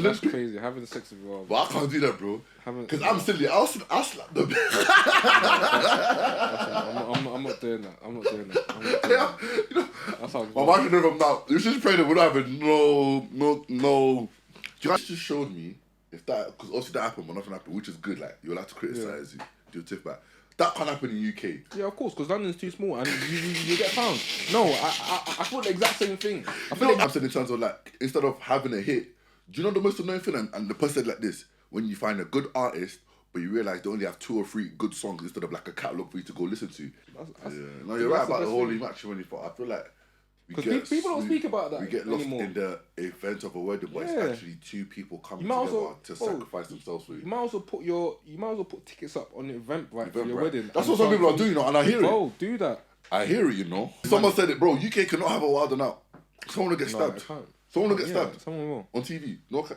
That's crazy. Having sex with your... But I can't do that, bro. Because I'm silly. I'll slap the... I'm not doing that. I'm not doing that. You know, that's how my wife never now. You should pray that we're not having no. You guys just showed me if that, because obviously that happened, but nothing happened, which is good. Like, you're allowed to criticise, do a tip back. That can't happen in the UK. Yeah, of course, because London's too small and you get found. No, I thought the exact same thing. I'm saying in terms of like, instead of having a hit, do you know the most annoying thing? And the person said like this, when you find a good artist, but you realise they only have 2 or 3 good songs instead of like a catalogue for you to go listen to. No, you're right about the holy matrimony part. I feel like because people don't speak about that. We get lost anymore. In the event of a wedding, but it's actually 2 people coming together to sacrifice themselves for you. You might as well put tickets up on the Eventbrite for your wedding. That's what some people are doing, and I hear it. Bro, do that. I hear it, Someone said it, bro. UK cannot have a Wild and Out. Someone will get stabbed. Someone will get stabbed. Someone will on TV. No. Okay.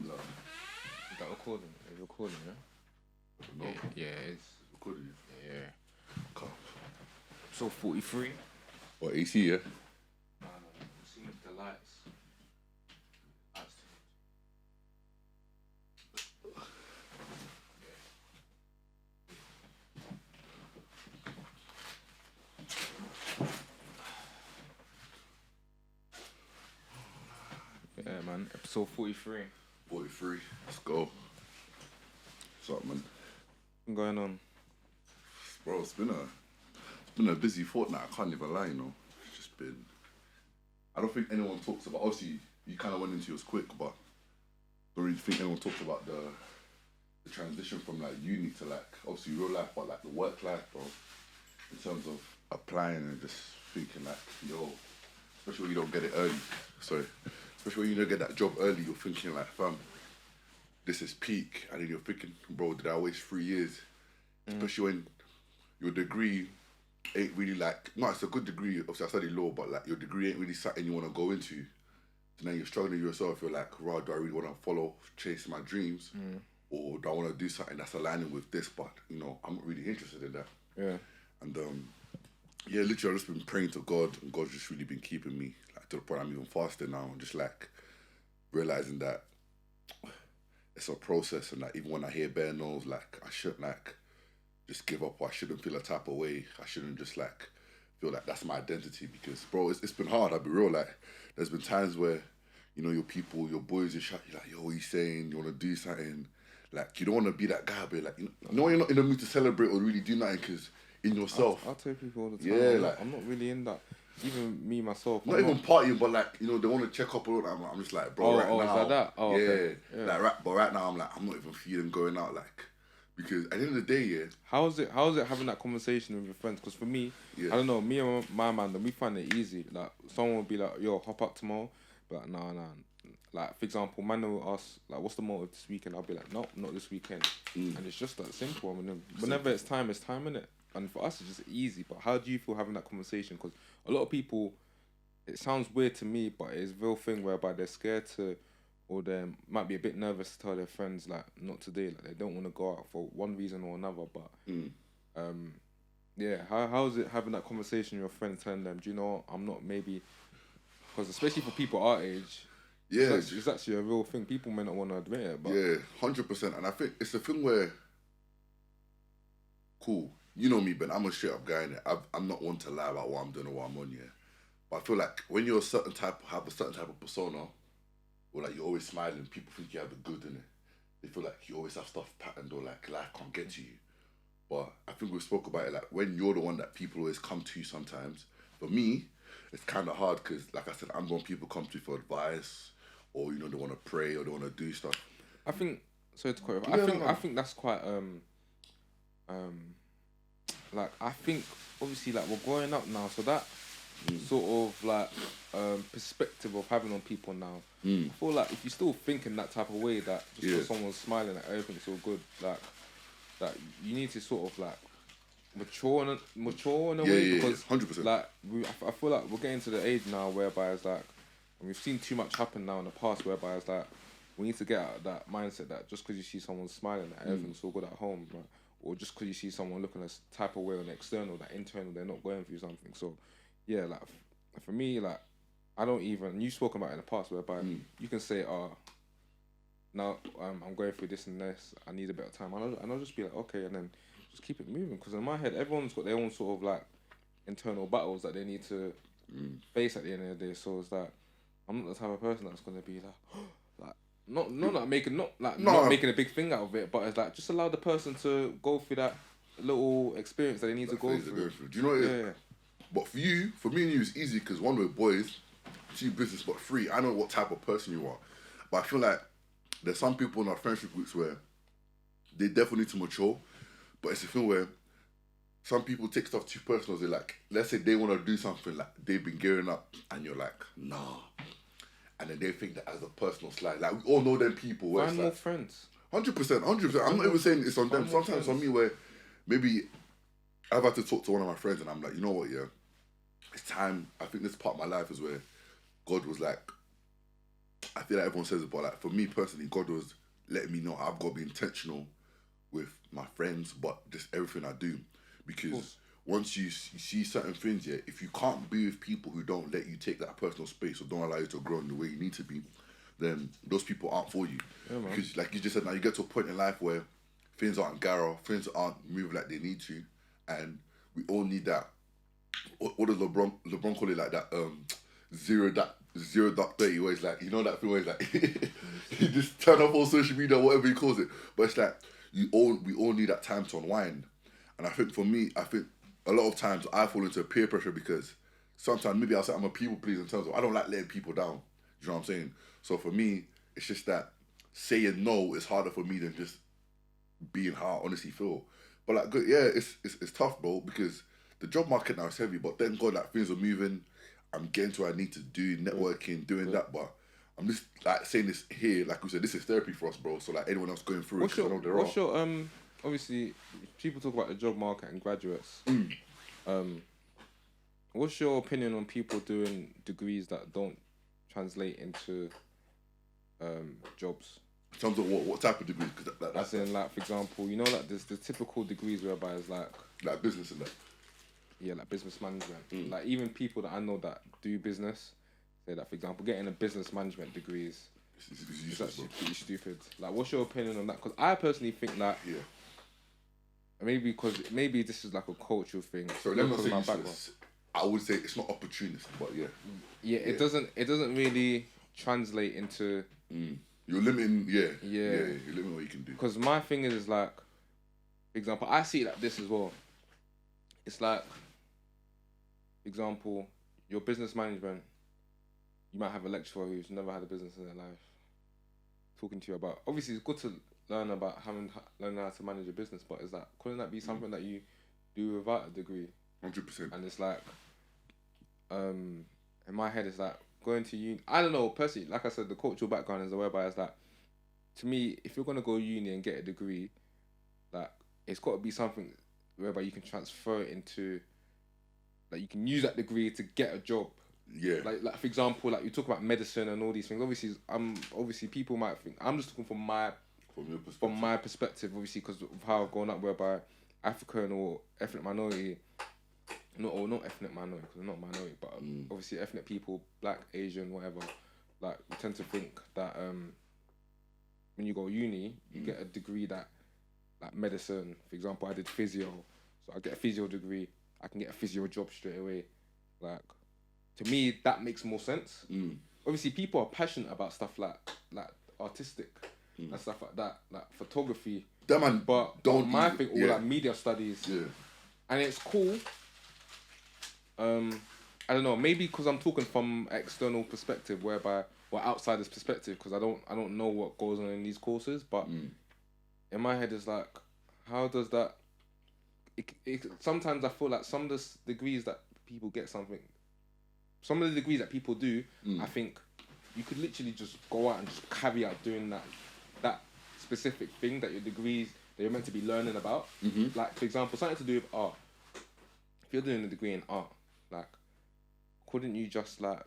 Is that recording? Is it recording? Yeah. No. Yeah, it's recording. Yeah. So 43. What, AC, yeah? No. See the lights. Yeah, man. Episode 43. 43. Let's go. What's up, man? What's going on? Bro, it's been a busy fortnight. I can't even lie, It's just been... I don't think anyone talks about... Obviously, you kind of went into yours quick, but I don't really think anyone talks about the transition from, like, uni to, like, obviously real life, but, like, the work life, bro. In terms of applying and just thinking, like, yo, especially when you don't get it early. Sorry. Especially when you don't get that job early, you're thinking, like, fam, this is peak. And then you're thinking, bro, did I waste 3 years? Especially when your degree ain't really like, no, it's a good degree. Obviously, I studied law, but like your degree ain't really something you want to go into. So now you're struggling with yourself. You're like, right, do I really want to chase my dreams? Or do I want to do something that's aligning with this? But, I'm not really interested in that. Yeah. And, yeah, literally, I've just been praying to God, and God's just really been keeping me, like, to the point I'm even fasting now, and just, like, realising that it's a process, and, like, even when I hear bare no's, like, I shouldn't, like, just give up, or I shouldn't feel a type of way. I shouldn't just, like, feel like that's my identity, because, bro, it's been hard, I'll be real, like, there's been times where, your people, your boys, you're like, yo, what are you saying? You want to do something? Like, you don't want to be that guy, but, like, when you're not in the mood to celebrate or really do nothing, because in yourself. I'll tell people all the time. Yeah, like, I'm not really in that. Even me, myself. Not even partying, but like, they want to check up on it. I'm just like, bro, right now. Is that that? Oh, yeah. Okay. Yeah. Like, but right now, I'm like, I'm not even feeling going out, like, because at the end of the day, yeah. How is it having that conversation with your friends? Because for me, I don't know, me and my man, we find it easy. Like, someone will be like, yo, hop up tomorrow. But nah. Like, for example, man will ask, like, what's the motive this weekend? I'll be like, no, not this weekend. And it's just that simple. I mean, whenever it's time, innit? And for us, it's just easy. But how do you feel having that conversation? Because a lot of people, it sounds weird to me, but it's a real thing whereby they're scared to, or they might be a bit nervous to tell their friends, like, not today. Like, they don't want to go out for one reason or another. But, yeah, how is it having that conversation with your friends, telling them, do you know, I'm not maybe... Because especially for people our age... Yeah, it's actually a real thing. People may not want to admit it, but... Yeah, 100%. And I think it's a thing where... Cool. You know me, Ben. I'm a straight up guy, innit? I'm not one to lie about what I'm doing or what I'm on, yeah. But I feel like when you're have a certain type of persona, or like you're always smiling, people think you have the good in it. They feel like you always have stuff patterned or like life can't get to you. But I think we spoke about it, like when you're the one that people always come to sometimes. For me, it's kind of hard because, like I said, I'm the one people come to for advice, or, they want to pray or they want to do stuff. I think, sorry to cut you off, I think that's quite, like, I think, obviously, like, we're growing up now, so that sort of, like, perspective of having on people now, I feel like if you're still thinking that type of way, that just because someone's smiling, like, everything's all good, like, that you need to sort of, like, mature in a way, because, 100%. like, I feel like we're getting to the age now whereby it's like, and we've seen too much happen now in the past whereby it's like, we need to get out of that mindset that just because you see someone smiling, that everything's all good at home, right? Or just because you see someone looking a type of way on the external, that internal, they're not going through something. So, yeah, like, for me, like, I don't even. You spoke about it in the past, whereby you can say, "Oh, now I'm going through this and this. I need a bit of time," and I'll just be like, "Okay," and then just keep it moving. Because in my head, everyone's got their own sort of like internal battles that they need to face at the end of the day. So it's like I'm not the type of person that's gonna be like, like not making not making a big thing out of it, but it's like just allow the person to go through that little experience that they need to go through. Do you know what it is? But for me and you, it's easy because one, we're boys, two, business, but three, I know what type of person you are. But I feel like there's some people in our friendship groups where they definitely need to mature, but it's a thing where some people take stuff too personal. They like, let's say they want to do something like they've been gearing up, and you're like, nah, and then they think that as a personal slight. Like we all know them people. Where Find more friends. 100%. I'm not even saying it's on them. Sometimes on me where maybe I've had to talk to one of my friends, and I'm like, you know what, yeah, it's time. I think this part of my life is where God was like, I feel like everyone says it, but like for me personally, God was letting me know I've got to be intentional with my friends, but just everything I do. Because once you see certain things, yeah, if you can't be with people who don't let you take that personal space or don't allow you to grow in the way you need to be, then those people aren't for you. Yeah, because like you just said, now you get to a point in life where things aren't gara, things aren't moving like they need to, and we all need that. What does LeBron call it, like that? Zero dark 30, where it's like, you know that thing where it's like you just turn off all social media, whatever he calls it. But it's like we all need that time to unwind. And I think for me, a lot of times I fall into peer pressure because sometimes maybe I'll say I'm a people pleaser in terms of I don't like letting people down. You know what I'm saying? So for me, it's just that saying no is harder for me than just being how I honestly feel. But like, good, yeah, it's tough, bro, because the job market now is heavy. But thank God, like things are moving. I'm getting to what I need to do, networking, doing that. But I'm just like saying this here, like we said, this is therapy for us, bro. So like anyone else going through what's your obviously people talk about the job market and graduates. What's your opinion on people doing degrees that don't translate into jobs? In terms of what type of degrees? As in, like, for example, you know, like there's the typical degrees whereby it's like business and that. Yeah, like business management. Like even people that I know that do business say that, for example, getting a business management degree is actually pretty stupid. Like, what's your opinion on that? Because I personally think that maybe this is like a cultural thing. So let me say my background. I would say it's not opportunist, but it doesn't really translate into. You're limiting, you're limiting what you can do. Because my thing is like, for example, I see it like this as well. It's like, for example, your business management, you might have a lecturer who's never had a business in their life talking to you about. Obviously, it's good to learn how to manage a business, but it's like, couldn't that be something that you do without a degree? 100%. And it's like, in my head, it's like going to uni. I don't know, personally, like I said, the cultural background is whereby it's like, to me, if you're gonna go uni and get a degree, like it's got to be something whereby you can transfer it into, like you can use that degree to get a job. Yeah. Like for example, like you talk about medicine and all these things. Obviously people might think I'm just talking from my perspective, obviously, because of how I've grown up, whereby African or ethnic minority, not ethnic minority, because I'm not minority, but obviously ethnic people, black, Asian, whatever, like we tend to think that when you go uni, you get a degree that, like medicine, for example, I did physio, so I get a physio degree, I can get a physio job straight away. Like, to me, that makes more sense. Obviously, people are passionate about stuff like artistic and stuff like that, like photography. That man, but my thing, all like media studies, and it's cool. I don't know, maybe because I'm talking from external perspective, whereby or outsider's perspective, because I don't know what goes on in these courses, but in my head it's like, how does that? Sometimes I feel like some of the degrees that people get some of the degrees that people do, I think you could literally just go out and just carry out doing that specific thing that your degrees that you're meant to be learning about. Like, for example, something to do with art. If you're doing a degree in art, like, couldn't you just like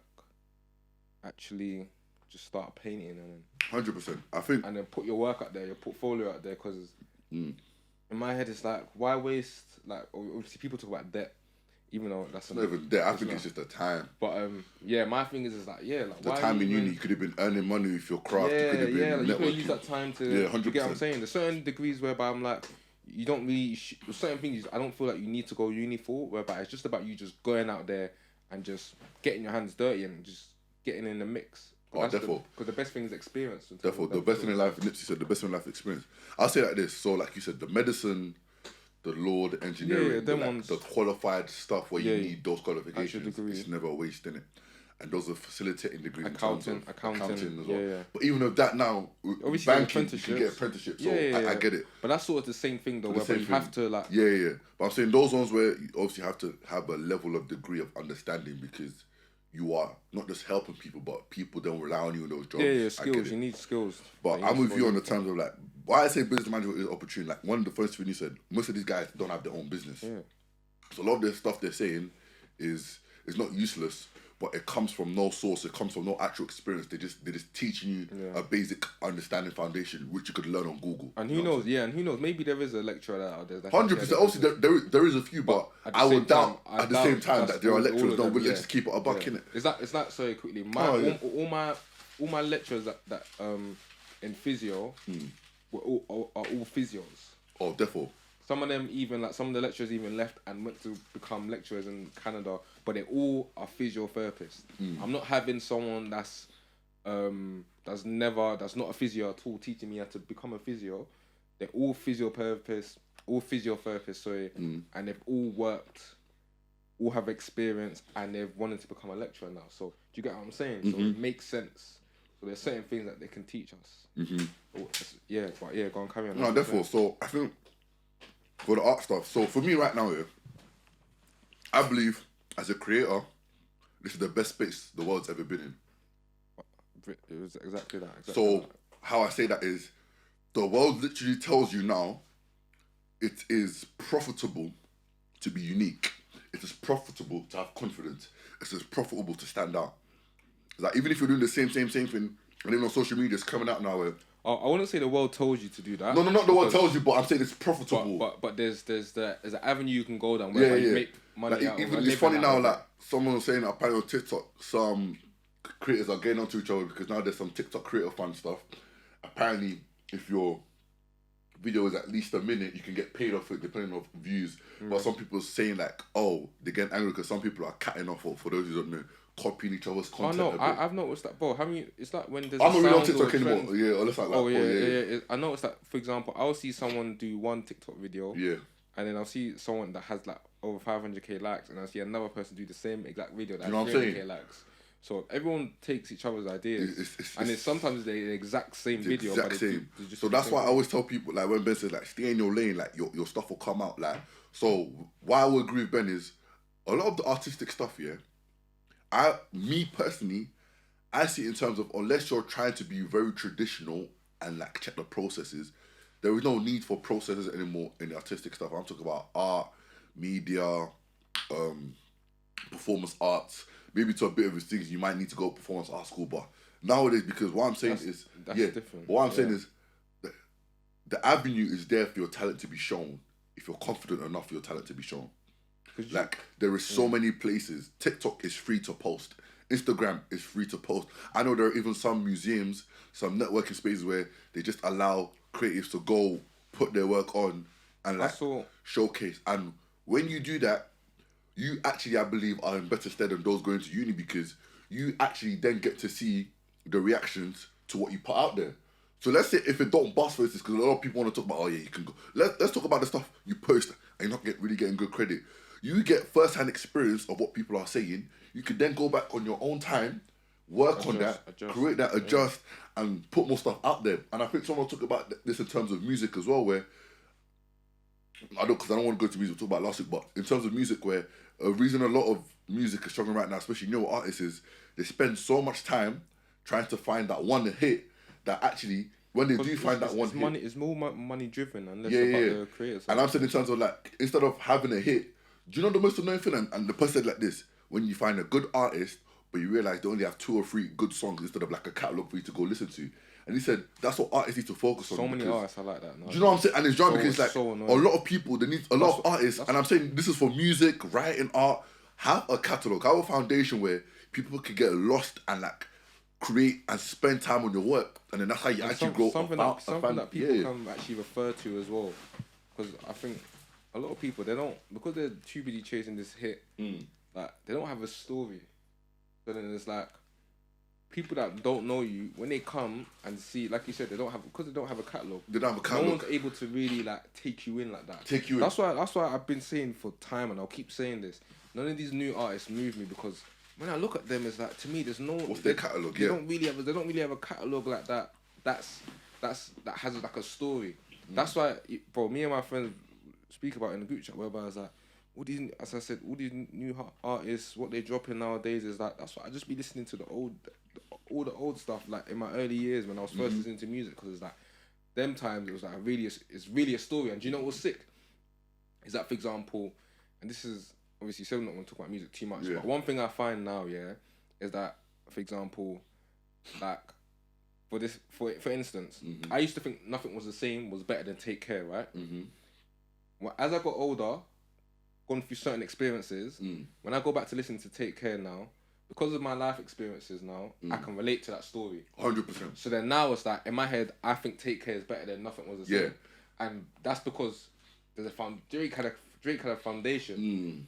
actually just start painting and then 100%, I think, and then put your work out there, your portfolio out there? Because in my head it's like, why waste? Like, obviously people talk about debt. even though that's It's not even there. I think it's just the time. But yeah, my thing is like, yeah, like The why time in even... uni, you could have been earning money with your craft. Yeah, you could have been like you could networking. use that time to. Yeah, 100%. You get what I'm saying? There's certain degrees whereby I'm like, you don't really. Certain things I don't feel like you need to go uni for. Whereby it's just about you just going out there and just getting your hands dirty and just getting in the mix. Oh, therefore. Because the best thing is experience. Therefore, the best thing in life, Nipsey said, the best thing in life experience. I'll say like this. So, like you said, the medicine, the law, the engineering, the qualified stuff where you need those qualifications, it's never a waste, innit? And those are facilitating degrees. Accounting as well. Yeah. But even with that now, obviously banking, you can get apprenticeships. So I get it. But that's sort of the same thing though, where you have to like... Yeah. But I'm saying those ones where you obviously have to have a level of degree of understanding because you are not just helping people, but people don't rely on you in those jobs. Yeah, skills. You need skills. But I'm with you on the terms of like, why I say business management is opportunity. Like one of the first things you said, most of these guys don't have their own business. Yeah. So a lot of the stuff they're saying is not useless, but it comes from no source. It comes from no actual experience. They're just teaching you a basic understanding foundation, which you could learn on Google. And who knows? Yeah, and who knows? Maybe there is a lecturer out there. 100%. Obviously, there is a few, but I would doubt at the same time that there are lecturers that will just keep it a buck in it. It's not sorry quickly. All my lecturers that in physio are all physios. Oh, therefore. Some of them even some of the lecturers even left and went to become lecturers in Canada, but they all are physiotherapists. I'm not having someone that's not a physio at all teaching me how to become a physio. They're all physiotherapists, and they've all worked, all have experience, and they've wanted to become a lecturer now. So do you get what I'm saying? So it makes sense. So there's certain things that they can teach us. Go on, carry on. No, therefore, so I think for the art stuff, so for me right now, I believe as a creator, this is the best space the world's ever been in. It was exactly that. How I say that is, the world literally tells you now, it is profitable to be unique. It is profitable to have confidence. It is profitable to stand out. Like even if you're doing the same thing, and even on social media, it's coming out now. I wouldn't say the world told you to do that. No, not the world tells you, but I'm saying it's profitable. But there's an avenue you can go down where you make money out. Even it's funny now, like someone was saying that apparently on TikTok, some creators are getting onto each other because now there's some TikTok creator fun stuff. Apparently, if your video is at least a minute, you can get paid off it depending on views. But some people are saying like, oh, they get angry because some people are cutting off, or for those who don't know, copying each other's content. Oh no, I've noticed that, bro. It's like when there's I'm not really on TikTok anymore. Yeah, or yeah. I noticed that, for example, I'll see someone do one TikTok video. Yeah. And then I'll see someone that has like over 500k likes, and I'll see another person do the same exact video that has 300k likes. So everyone takes each other's ideas, and it's sometimes the exact same video. Exact same. So that's why I always tell people, like when Ben says like stay in your lane, like your stuff will come out. Like, so why I would agree with Ben is a lot of the artistic stuff. Yeah, me personally, I see it in terms of unless you're trying to be very traditional and like check the processes, there is no need for processes anymore in the artistic stuff. I'm talking about art, media, performance arts. Maybe to a bit of things you might need to go performance art school, but nowadays, because what I'm saying is different. What I'm saying is the avenue is there for your talent to be shown. If you're confident enough for your talent to be shown. Like there is so many places. TikTok is free to post. Instagram is free to post. I know there are even some museums, some networking spaces where they just allow creatives to go put their work on and like showcase. And when you do that, you actually, I believe, are in better stead than those going to uni because you actually then get to see the reactions to what you put out there. So let's say if it don't bust for instance, because a lot of people want to talk about, oh yeah, you can go. Let's talk about the stuff you post and you're not really getting good credit. You get first-hand experience of what people are saying. You can then go back on your own time, work on that, create that, adjust, and put more stuff out there. And I think someone talked about this in terms of music as well, where because I don't want to go to music, we'll talk about last week, but in terms of music, where a reason a lot of music is struggling right now, especially newer artists, is they spend so much time trying to find that one hit that actually, when they do find that one hit... It's more money driven and less about the creators. And I'm saying in terms of like, instead of having a hit, do you know the most annoying thing? And the person said like this, when you find a good artist, but you realise they only have 2 or 3 good songs instead of like a catalogue for you to go listen to. And he said that's what artists need to focus on. So many artists are like that. No. Do you know what I'm saying? And it's drama because like so a lot of people, they need a lot of artists, and I'm saying this is for music, writing, art. Have a catalogue, have a foundation where people can get lost and like create and spend time on your work, and then that's how you actually grow. Something that people can actually refer to as well, because I think a lot of people because they're too busy chasing this hit, like they don't have a story. So then it's like people that don't know you, when they come and see, like you said, they don't have a catalogue. They don't have a catalogue. No one's able to really like take you in like that. That's why I've been saying for time, and I'll keep saying this. None of these new artists move me because when I look at them, it's like, to me, there's no. What's their catalogue? They don't really have a catalogue like that. That has like a story. That's why, bro, me and my friends speak about it in the group chat, whereby I was like, all these new artists, what they're dropping nowadays is like, that's why I just be listening to all the old stuff, like in my early years when I was first listening to music, because it's like, them times it was like it's really a story. And do you know what was sick? Is that, for example, and this is obviously still not going to talk about music too much, but one thing I find now, is that, for example, like for instance, I used to think Nothing Was the Same was better than Take Care, right? Well, as I got older, gone through certain experiences, when I go back to listen to Take Care now, because of my life experiences now, I can relate to that story. 100%. So then now it's like, in my head, I think Take Care is better than Nothing Was the Same. Yeah. And that's because there's Drake had a foundation.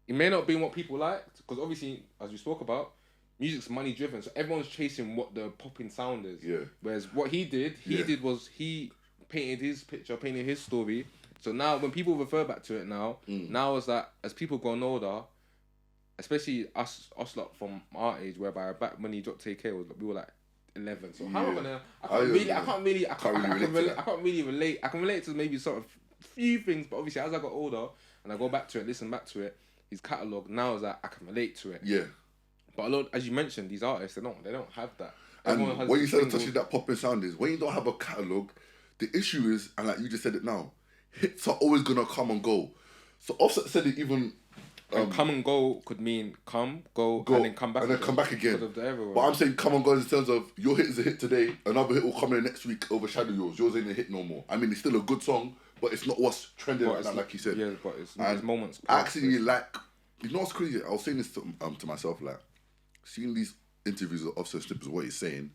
It may not be what people liked, because obviously, as we spoke about, music's money driven, so everyone's chasing what the popping sound is. Yeah. Whereas what he did was he painted his picture, painted his story. So now when people refer back to it now it's that as people grown older, especially us lot from our age, whereby back when he dropped Take Care, we were like 11. So how am I gonna? I can't really relate. I can relate to maybe sort of few things, but obviously as I got older and I go back to it, listen back to it, his catalogue now is that I can relate to it. Yeah. But a lot, as you mentioned, these artists they don't have that. And when you said touching that popping sound is when you don't have a catalogue, the issue is, and like you just said it now, hits are always gonna come and go. So Offset said it even. Come and go could mean come, go, and then come back. And then come back again. But I'm saying come and go in terms of your hit is a hit today, another hit will come in next week, overshadow yours. Yours ain't a hit no more. I mean, it's still a good song, but it's not what's trending right now, like you said. Yeah, but it's moments. I actually like, you know what's crazy? I was saying this to myself, like, seeing these interviews of Offset snippets of what he's saying,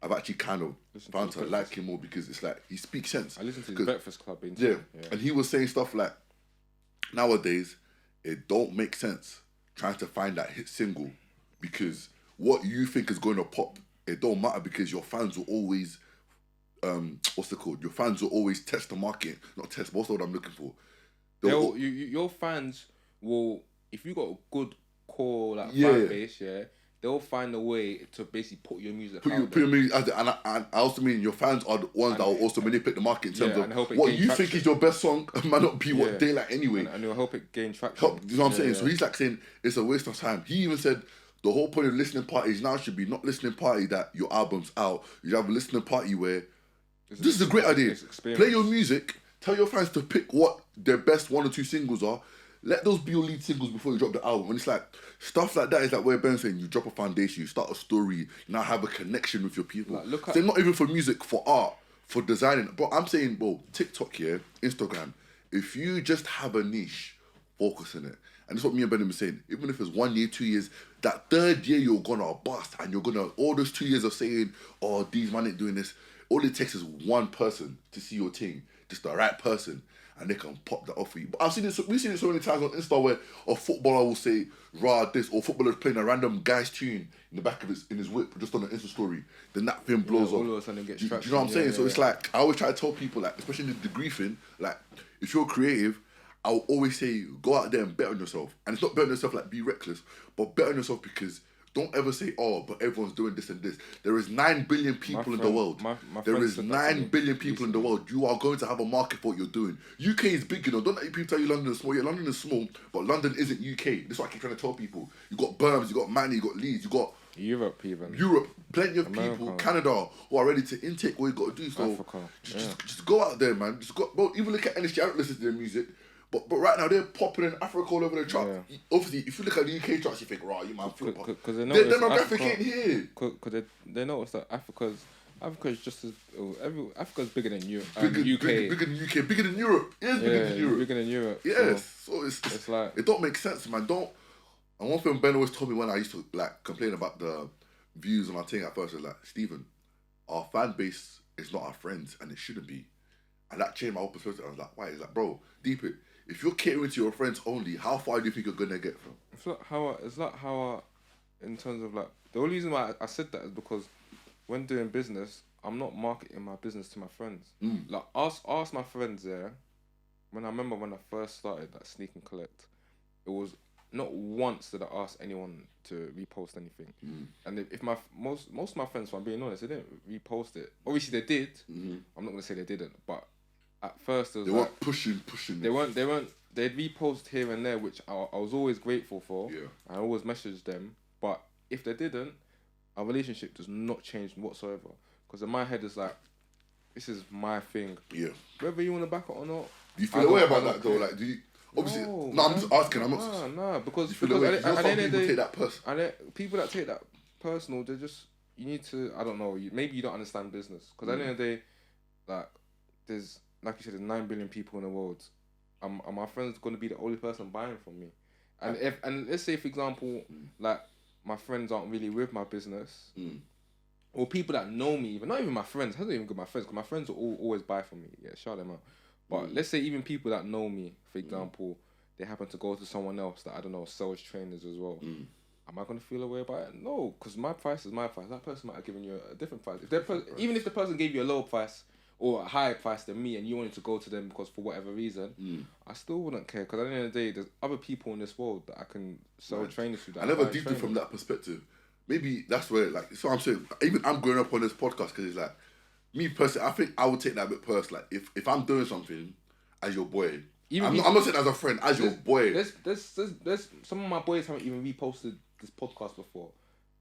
I've actually kind of found to like him more because it's like, he speaks sense. I listened to his Breakfast Club interview. Yeah, and he was saying stuff like, nowadays, it don't make sense trying to find that hit single because what you think is going to pop, it don't matter because your fans will always, what's it called? Your fans will always test the market. Not test, what's the word I'm looking for? Your fans will, if you got a good core fan base, they'll find a way to basically put your music out put your music out there. And I also mean your fans are the ones that will also manipulate the market in terms of what you think is your best song might not be what they like anyway. And it'll help it gain traction. You know what I'm saying? So he's like saying it's a waste of time. He even said the whole point of listening parties now should be not listening party that your album's out. You have a listening party where this is a great idea. Play your music, tell your fans to pick what their best 1 or 2 singles are. Let those be your lead singles before you drop the album. And it's like, stuff like that is like where Ben's saying you drop a foundation, you start a story, you now have a connection with your people. They're not even for music, for art, for designing. But I'm saying, bro, TikTok here, Instagram, if you just have a niche, focus on it. And that's what me and Ben were saying. Even if it's 1 year, 2 years, that 3rd year you're gonna bust and you're gonna, all those 2 years of saying, oh, these man ain't doing this. All it takes is one person to see your thing, just the right person. And they can pop that off for you. But we've seen it so many times on Insta where a footballer will say, rah, this, or footballer's playing a random guy's tune in the back of his whip, just on an Insta story. Then that thing blows off. All of a sudden gets do you know what I'm saying? So it's like, I always try to tell people, like, especially the degree thing, like, if you're creative, I'll always say, go out there and bet on yourself. And it's not bet on yourself like be reckless, but bet on yourself because don't ever say, oh, but everyone's doing this and this. There is 9 billion people in the world. There is 9 billion people in the world. You are going to have a market for what you're doing. UK is big, you know. Don't let people tell you London is small. Yeah, London is small, but London isn't UK. That's what I keep trying to tell people. You got Birmingham, you got Manny, you got Leeds, you got Europe even. Plenty of people, Canada, who are ready to intake what you got to do. So Africa, just go out there, man. Just go. Bro, even look at NSG. I don't listen to their music. But right now, they're popping in Africa all over the chart. Yeah. Obviously, if you look at the UK charts, you think, right, you man, flip. Because their demographic ain't here. Because they notice that Africa's Africa's just as Africa's bigger than you. Bigger, UK. bigger than UK, bigger than Europe. It is bigger than Europe. Bigger than Europe. Yes. So it's like it don't make sense, man. And one thing Ben always told me when I used to like complain about the views on my thing at first was like, Stephen, our fan base is not our friends, and it shouldn't be. And that changed my whole perspective. I was like, why? He's like, bro, deep it. If you're catering to your friends only, how far do you think you're gonna get from? It's not how in terms of like the only reason why I said that is because when doing business, I'm not marketing my business to my friends. Like ask my friends there. When I remember when I first started that Sneak and Collect, it was not once did I ask anyone to repost anything. And if my most of my friends, if I'm being honest, they didn't repost it. Obviously they did. I'm not gonna say they didn't, but at first it was they weren't pushing. They weren't. They'd repost here and there, which I was always grateful for. Yeah. I always messaged them, but if they didn't, our relationship does not change whatsoever. Because in my head it's like, this is my thing. Yeah. Whether you want to back it or not. Do you feel away about that though? Like, do you? Obviously, no, I'm just asking. I'm not. No, because at the end of the day, take that personal. People that take that personal, they just you need to. I don't know. Maybe you don't understand business. Because at the end of the day, like there's like you said, there's 9 billion people in the world. Are my friends going to be the only person buying from me? And let's say for example, like my friends aren't really with my business, or people that know me, even not even my friends. Hasn't even got my friends because my friends will always buy from me. Yeah, shout them out. But let's say even people that know me, for example, they happen to go to someone else that I don't know sells trainers as well. Am I gonna feel a way about it? No, because my price is my price. That person might have given you a different price. Even if the person gave you a low price or a higher price than me, and you wanted to go to them because for whatever reason, I still wouldn't care. Because at the end of the day, there's other people in this world that I can sell trainers to. I never did it from that perspective. Maybe that's where so I'm saying. Even I'm growing up on this podcast because it's like. Me personally, I think I would take that a bit personal. Like if I'm doing something as your boy, I'm not saying as a friend, as your boy. There's some of my boys haven't even reposted this podcast before.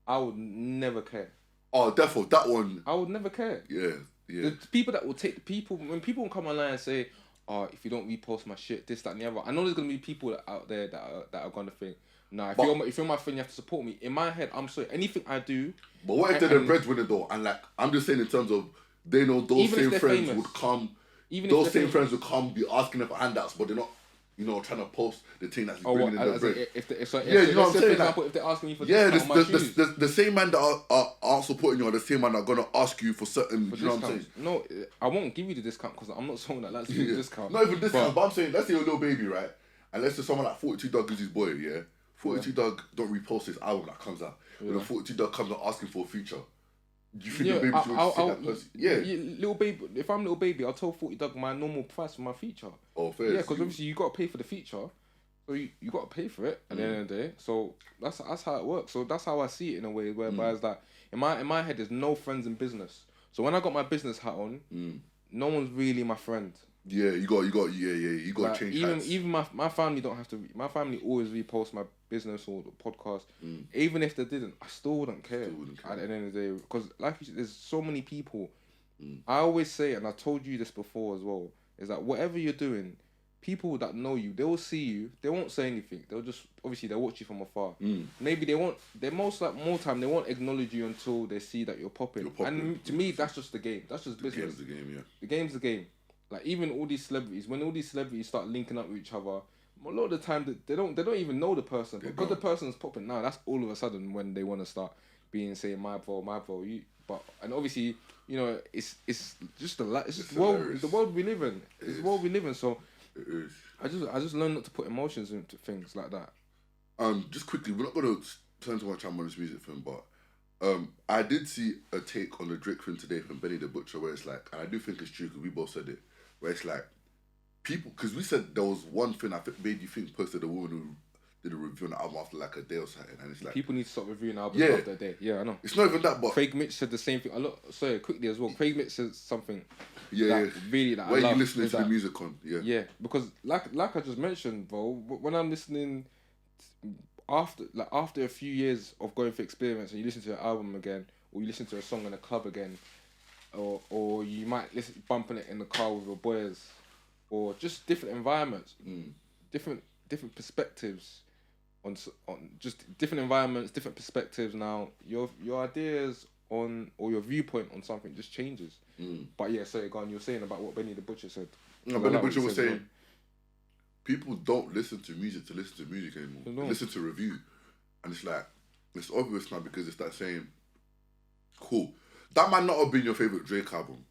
I would never care. Oh, therefore that one. I would never care. Yeah. The people that will take the people when people come online and say, "Oh, if you don't repost my shit, this, that, and the other," I know there's gonna be people out there that are gonna think, "Nah, if you're my friend, you have to support me." In my head, I'm sorry, anything I do. But what if they're the breadwinner though? And like I'm just saying in terms of. They know those same friends would come. Those same friends would come, be asking them for handouts, but they're not, trying to post the thing that's bringing in the bread. You know what I'm saying? Example, if they're asking me for the same man that are supporting you are the same man that are gonna ask you for certain. You know what I'm saying? No, I won't give you the discount because I'm not someone that likes to give a discount. Not even discount, but I'm saying, let's say you're a little baby, right? And let's say someone like 42 Dog is his boy, yeah. 42 Dog don't repost his album that comes out, but then 42 Dog comes out asking for a feature. Do you think your baby should that person? Yeah. Little baby. If I'm little baby, I'll tell 40 Doug my normal price for my feature. Oh, fair. Yeah, because obviously you got to pay for the feature, so you got to pay for it at the end of the day. So that's how it works. So that's how I see it in a way, whereby it's like in my head, there's no friends in business. So when I got my business hat on, no one's really my friend. Yeah, you got to change hats. Even my family don't have to. My family always repost my business or the podcast. Even if they didn't, I still wouldn't care. At the end of the day, because like you said, there's so many people. I always say, and I told you this before as well, is that whatever you're doing, people that know you, they will see you. They won't say anything. They'll just obviously they'll watch you from afar. Maybe they won't. They more time they won't acknowledge you until they see that you're popping. And to me, that's just the game. That's just business. The game's the game. Yeah. The game's the game. Like even all these celebrities, when all these celebrities start linking up with each other, a lot of the time they don't even know the person. Because the person's popping now, that's all of a sudden when they want to start being saying my bro. And obviously, it's just the world we live in. It's the world we live in. So it is. I just learned not to put emotions into things like that. Just quickly, we're not gonna turn too much time on this music film, but I did see a take on the Drake thing today from Benny the Butcher where it's like, and I do think it's true because we both said it, where it's like people, because we said there was one thing I think made you think posted a woman who did a review on the album after like a day or something, and it's like people need to stop reviewing albums after a day. Yeah, I know. It's not even that, but Craig Mitch said the same thing. Sorry, quickly as well. Craig Mitch said something. Yeah. Really, that where I love, you listening to the music on? Yeah. Yeah, because like I just mentioned, bro, when I'm listening after a few years of going for experience, and you listen to an album again, or you listen to a song in a club again, or you might bumping it in the car with your boys, or just different environments, different perspectives on just different environments, different perspectives. Now your ideas on or your viewpoint on something just changes. But yeah, sorry, go on. You're saying about what Benny the Butcher said. No, Benny the Butcher was saying people don't listen to music anymore. They listen to review, and it's like it's obvious now because it's that saying, cool. That might not have been your favorite Drake album.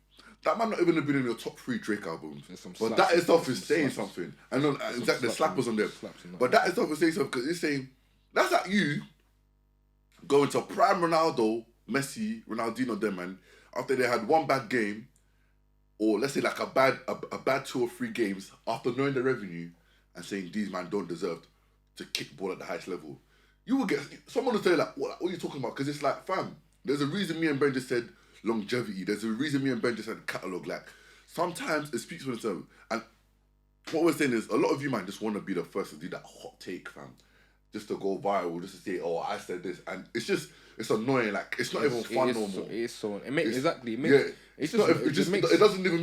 That might not even have been in your top 3 Drake albums. But that itself is saying something. And then exactly the slappers on them. But that itself is saying something because it's saying that's like you going to prime Ronaldo, Messi, Ronaldinho, them, man, after they had one bad game, or let's say like a bad 2 or 3 games, after knowing the revenue and saying these man don't deserve to kick ball at the highest level. You will get someone will say like, what are you talking about? Because it's like, fam, there's a reason me and Ben just said longevity. There's a reason me and Ben just said catalogue. Like sometimes it speaks for itself. And what we're saying is a lot of you might just want to be the first to do that hot take, fam. Just to go viral, just to say, oh, I said this. And it's annoying. Like, it's not even fun no more. It is so... It makes it doesn't even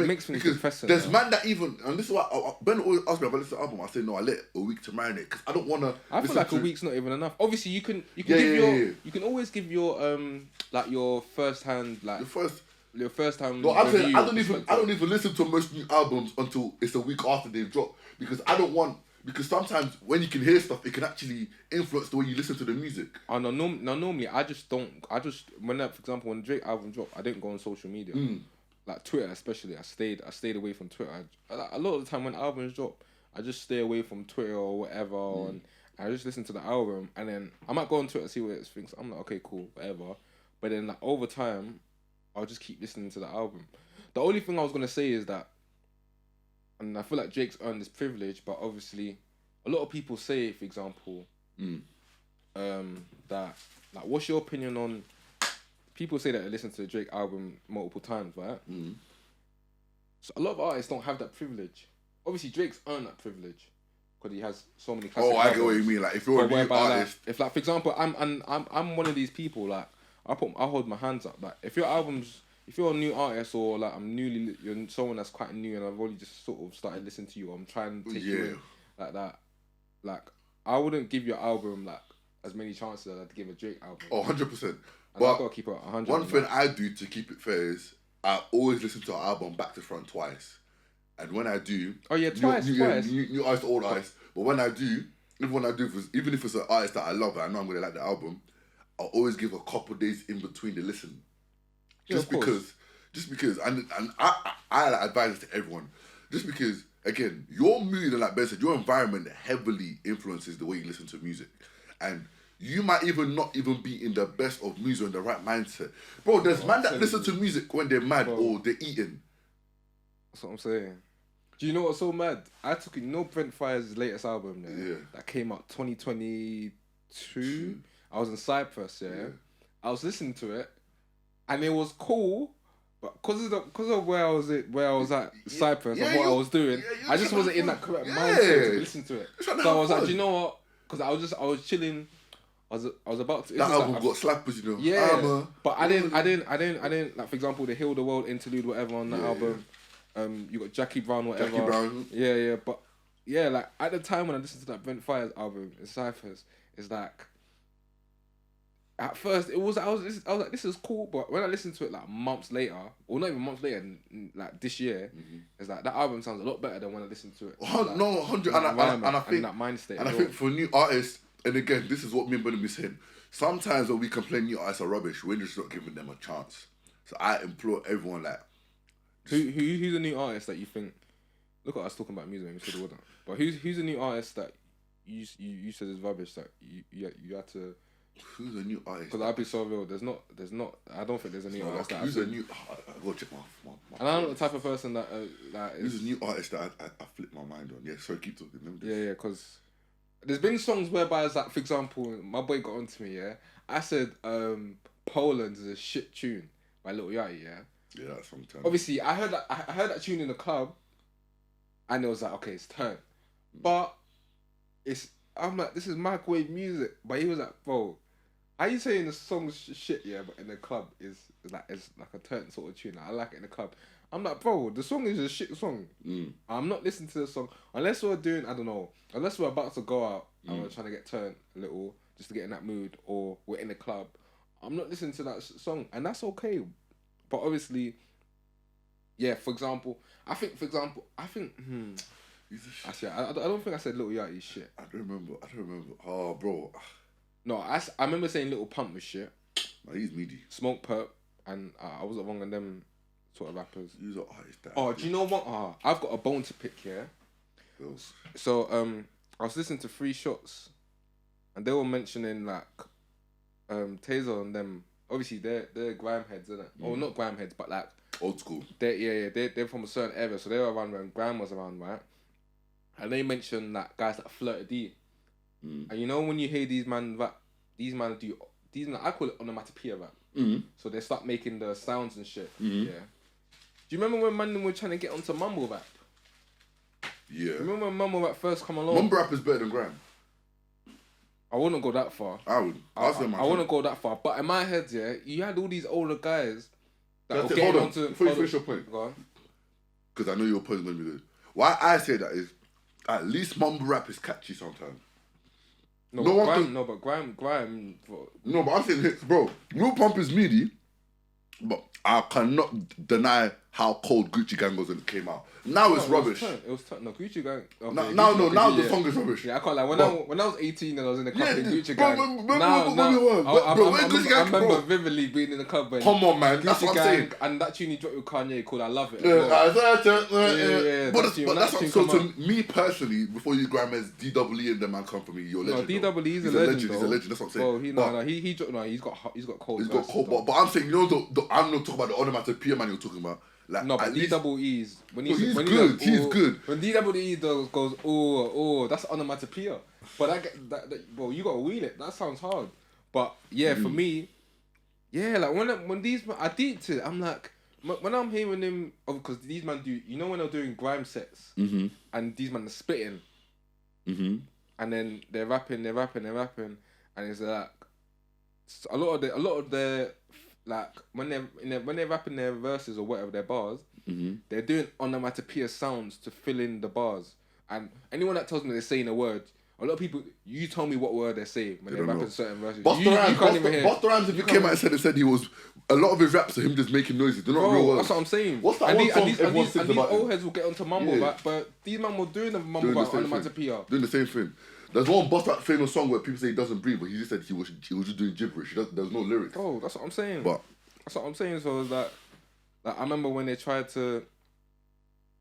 make... Because there's man that even... And this is why Ben always asks me if I listen to the album. I say, no, I let a week to marinate. Because I don't want to... I feel like a week's not even enough. Obviously, you can You can always give your, like, your first-hand, like... Your first-hand No, I'm saying I don't even listen to most new albums until it's a week after they've dropped. Because I don't want... Because sometimes when you can hear stuff, it can actually influence the way you listen to the music. Oh, no, normally for example, when Drake album dropped, I didn't go on social media. Like Twitter especially, I stayed away from Twitter. A lot of the time when albums drop, I just stay away from Twitter or whatever, and I just listen to the album, and then I might go on Twitter and see what it thinks. I'm like, okay, cool, whatever. But then like over time, I'll just keep listening to the album. The only thing I was gonna say is that, and I feel like Drake's earned this privilege, but obviously, a lot of people say, for example, that like, what's your opinion on? People say that they listen to the Drake album multiple times, right? So a lot of artists don't have that privilege. Obviously, Drake's earned that privilege because he has so many classic albums. I get what you mean. Like, if you're a new artist, like, if like for example, I'm one of these people. Like, I hold my hands up. Like, if you're a new artist or like you're someone that's quite new and I've only just sort of started listening to you, or I'm trying to take you in like that. Like, I wouldn't give your album like as many chances as I'd give a Drake album. 100%. But I've got to keep it 100. One thing I do to keep it fair is I always listen to an album back to front twice. And when I do... Oh yeah, twice. New artist, old artist. But when I do, even if it's an artist that I love and I know I'm going to like the album, I'll always give a couple days in between the listen. Just because, and I like advise it to everyone. Just because, again, your mood and like Ben said, your environment heavily influences the way you listen to music. And you might even not even be in the best of moods or in the right mindset. Bro, there's man that listen to music when they're mad or they're eating. That's what I'm saying. Do you know what's so mad? I took it, Brent Fire's latest album that came out 2022. I was in Cyprus, I was listening to it and it was cool, but because of where I was at Cyprus and what I was doing, I just wasn't in that correct mindset to listen to it. So I was like, do you know what? Because I was chilling. I was about to. That album got slappers, you know. Yeah, but I didn't like, for example, the Heal the World interlude, whatever on that album. You got Jackie Brown, whatever. Jackie Brown. Yeah, but yeah, like at the time when I listened to that Brent Fires album in Cyphers, it's like at first I was like, this is cool, but when I listened to it like months later, or not even months later, like this year, it's like that album sounds a lot better than when I listened to it. Like, no, 100, and I think that mind state. And I think for new artists, and again, this is what me and Benny saying. Sometimes when we complain new artists are rubbish, we're just not giving them a chance. So I implore everyone, like, who's a new artist that you think? Look at us talking about music, we should have wouldn't. But who's a new artist that you said is rubbish that you had to? Who's a new artist? Because I'll be so real. There's not. I don't think there's a new artist. Who's a new? I go check my and I'm not the type of person that who's a new artist that I flip my mind on? Yeah, sorry, keep talking. Yeah, because there's been songs whereby it's like, for example, my boy got onto me. Yeah, I said Poland is a shit tune by Lil Yachty. Yeah. Yeah, that's sometimes. Obviously, I heard that tune in the club, and it was like, okay, it's turn, but I'm like, this is microwave music. But he was like, bro, how you saying the song's shit, yeah, but in the club it's like a turn sort of tune. Like, I like it in the club. I'm like, bro, the song is a shit song. I'm not listening to the song unless we're doing, I don't know, unless we're about to go out and we're trying to get turned a little just to get in that mood, or we're in the club. I'm not listening to that song, and that's okay. But obviously, yeah. For example, I think. Actually, I don't think I said Lil Yachty shit. I don't remember. Oh, bro. No, I remember saying Little Pump was shit. Nah, he's meaty. Smoke Perp, and I wasn't wrong on them sort of rappers. He's an artist. Oh, do you know what? I've got a bone to pick here. So I was listening to Three Shots, and they were mentioning like Taser and them. Obviously, they're grime heads, isn't it? Or not grime heads, but like old school. They're from a certain era, so they were around when grime was around, right? And they mentioned that guys like Flirty D. And you know when you hear these man rap, these man I call it onomatopoeia rap. So they start making the sounds and shit. Yeah. Do you remember when man were trying to get onto mumble rap? Yeah. Remember when mumble rap first come along? Mumble rap is better than grime. I wouldn't go that far. I would. I wouldn't go that far. But in my head, yeah, you had all these older guys that were getting hold on. onto... Before you finish your point. Go on. Because I know your point is going to be good. Why I say that is, at least mumble rap is catchy sometimes. No, but grime. No, but I'm saying hits, bro. Lil Pump is meaty, but I cannot deny how cold Gucci Gang was when it came out. Now it's rubbish. It was no Gucci Gang. Okay, now the song is rubbish. Yeah, I can't like when I was 18 and I was in the club in Gucci Gang. I remember vividly being in the club when. Come on, man, that's what I'm saying. And that tune he dropped with Kanye called "I Love It." Yeah. But that's what, so to me personally, before you grammars, DWE and the man come for me. You're a legend. No, DWE is a legend. He's a legend. That's what I'm saying. Well, he's got cold. He's got cold. But I'm saying, you know, I'm not talking about the onomatopoeia man you're talking about. Like, no, but DWE's he's good. When DWE goes, oh, that's onomatopoeia. But I get that. Well, you gotta wheel it. That sounds hard. But yeah, for me, yeah, like when these I deeped it, I'm like, when I'm hearing them, because these man do, you know, when they're doing grime sets, and these man are spitting, and then they're rapping, and it's like a lot of the like when they're rapping their verses or whatever their bars, they're doing onomatopoeia sounds to fill in the bars. And anyone that tells me they're saying a word, a lot of people, you tell me what word they're saying when they're rapping certain verses. Busta Rhymes, if you came out and said he was, a lot of his raps are him just making noises. They're not real words. That's what I'm saying. What's that one song these old heads will get onto mumble rap, but these man were doing the mumble rap onomatopoeia. Doing the same thing. There's one Busta Rhymes famous song where people say he doesn't breathe, but he just said he was just doing gibberish. There's no lyrics. Oh, that's what I'm saying. But that's what I'm saying. So it's like I remember when they tried to.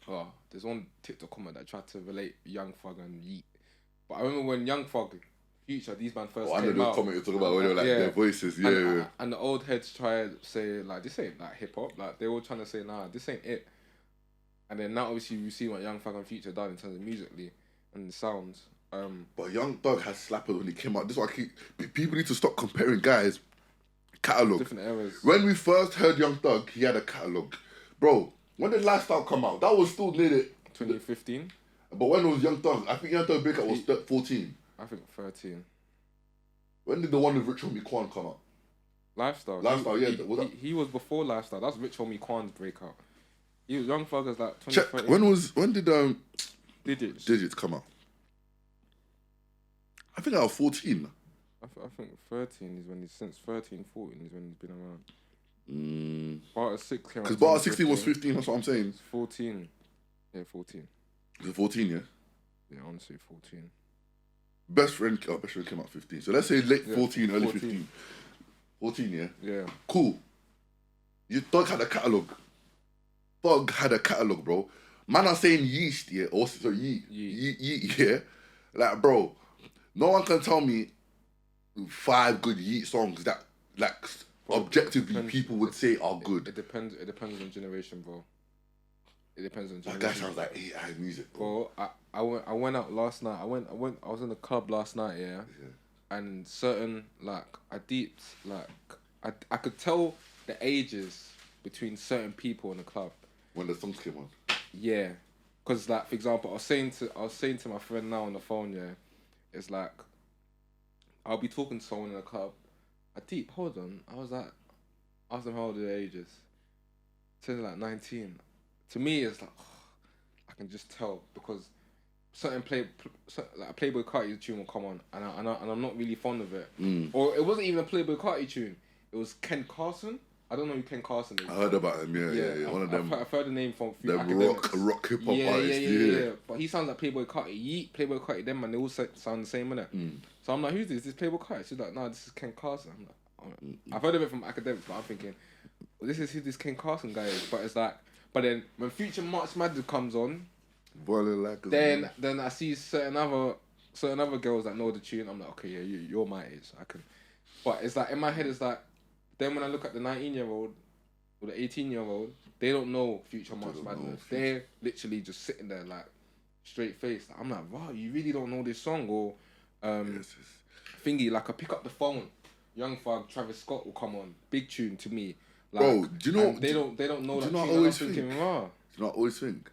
Oh, there's one TikTok comment that tried to relate Young Thug and Yeet. But I remember when Young Thug, Future, these man first came out. I know the comment you're talking about when they were like their voices, And the old heads tried to say like this ain't like hip hop. Like they were trying to say nah, this ain't it. And then now obviously we see what Young Thug and Future done in terms of musically and the sounds. But Young Thug has slappers when he came out. This is why people need to stop comparing guys' catalogue. Different eras. When we first heard Young Thug, he had a catalogue. Bro, when did Lifestyle come out? That was still near 2015. But when was Young Thug? I think Young Thug breakup was 14. I think 13. When did the one with Rich Homie Quan come out? Lifestyle, he was before Lifestyle. That's Rich Homie Quan's breakout. He was Young Thug as like 2013. When did Digits come out? I think I was 14. I think 13 is when he's since 13, 14 is when he's been around. Barter 6 came out. Because Barter 16 was 15, that's what I'm saying. It's 14. Yeah, 14. Was it 14, yeah? Yeah, I want to say 14. Best friend came out 15. So let's say late 14, early 15. 14, yeah? Yeah. Cool. Thug had a catalogue. Thug had a catalogue, bro. Man, I'm saying yeast, yeah? Or so yeet, yeah? Like, bro, no one can tell me 5 good yeet songs that, like, objectively people would say are good. It depends on generation, bro. It depends on generation. That guy sounds like AI music, bro. I went out last night. I was in the club last night, yeah. And certain, like, I deeped, like, I could tell the ages between certain people in the club. When the songs came on? Yeah. Because, like, for example, I was saying to my friend now on the phone, yeah, it's like, I'll be talking to someone in the club. I deep, hold on. I was like, ask them how old their ages. Said like 19. To me, it's like, I can just tell because certain Playboy Carti tune will come on, and I'm not really fond of it. Or it wasn't even a Playboy Carti tune. It was Ken Carson. I don't know who Ken Carson is. I heard about him. Yeah. One of them. I've heard the name from few Them rock hip hop artists. Yeah. But he sounds like Playboy Carti. Yeet, Playboy Carti. Them man, they all sound the same, innit? So I'm like, who's this? This Playboy Carti? She's like, no, this is Ken Carson. I'm like, I've heard of it from academics, but I'm thinking, well, this is who this Ken Carson guy is. But it's like, but then when Future March Madness comes on, then I see certain other girls that know the tune. I'm like, okay, yeah, you're my age. I can. But it's like in my head, it's like, then when I look at the 19-year-old or the 18-year-old, they don't know Future March Madness. They're literally just sitting there like straight faced. I'm like, wow, you really don't know this song? Or thingy, like I pick up the phone, Young Thug, Travis Scott will come on, big tune to me. Like, bro, do you know? They don't know that tune. I always think? Do you know what I always think?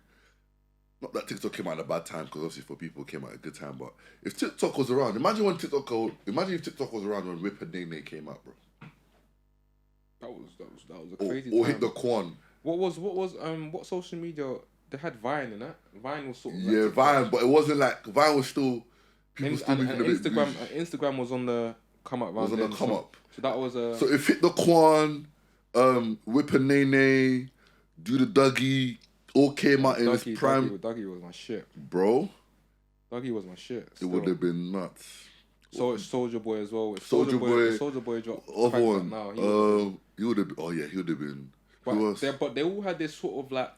Not that TikTok came out at a bad time, because obviously for people it came out at a good time. But if TikTok was around, imagine if TikTok was around when Whip and Nene came out, bro. That was a crazy or time. hit the Quan. What social media they had Vine in that? Vine was sort of like Vine, but it wasn't like Vine was still people still moving a bit. Instagram was on the come up. Was on the come up. So that was a. So if hit the Quan, Whip and Nene, Do the Dougie, all came out in its prime. Dougie was my shit, bro. Dougie was my shit. It would have been nuts. So it's Soulja Boy as well. Soulja Boy dropped. Other one. Now, he would have. Oh yeah, he would have been. But they all had this sort of like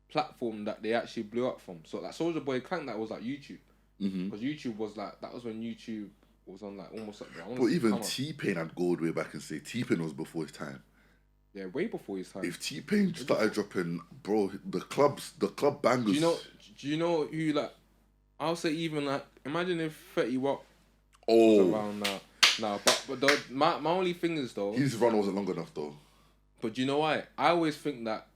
platform that they actually blew up from. So like Soulja Boy Clank, that was like YouTube. Because YouTube was like, that was when YouTube was on like almost like. But even T-Pain had gold way back and say T-Pain was before his time. Yeah, way before his time. If T-Pain started dropping, bro, the club bangers. Do you know who like? I'll say even like, imagine if 30 Watt was around now. No, but my only thing is though, his run wasn't long enough though. But do you know why? I always think that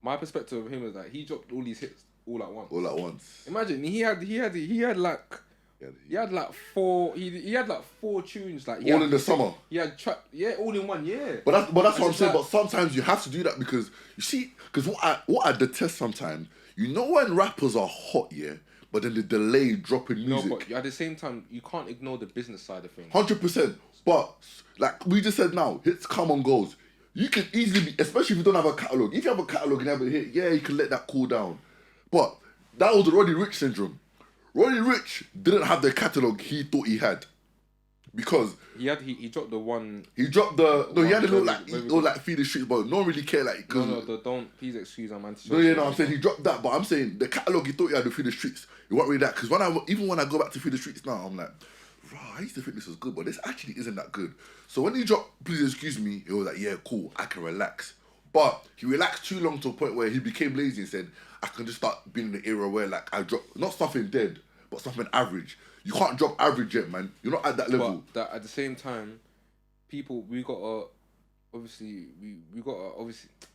my perspective of him is that he dropped all these hits all at once. All at once. Imagine he had like four. He had like 4 tunes like all in the summer. He had all in 1 year. But that's what I'm saying. But sometimes you have to do that because you see, because what I detest sometimes, you know, when rappers are hot, yeah. But then the delay dropping music. No, but at the same time, you can't ignore the business side of things. 100%. But like we just said now, hits come and goes. You can easily be, especially if you don't have a catalogue. If you have a catalogue and you have a hit, yeah, you can let that cool down. But that was the Roddy Ricch syndrome. Roddy Ricch didn't have the catalogue he thought he had. Because he dropped the one. He dropped the he had a little like Feed the Streets, but no one really care like. Don't please excuse I'm anti. I'm saying he dropped that, but I'm saying the catalogue he thought he had to Feed the Streets, it wasn't really that. Because when I go back to Feed the Streets now, I'm like, I used to think this was good, but this actually isn't that good. So when he dropped Please Excuse Me, it was like, yeah, cool, I can relax. But he relaxed too long to a point where he became lazy and said, I can just start being in the era where like I drop not something dead, but something average. You can't drop average yet, man. You're not at that level. But at the same time, we gotta obviously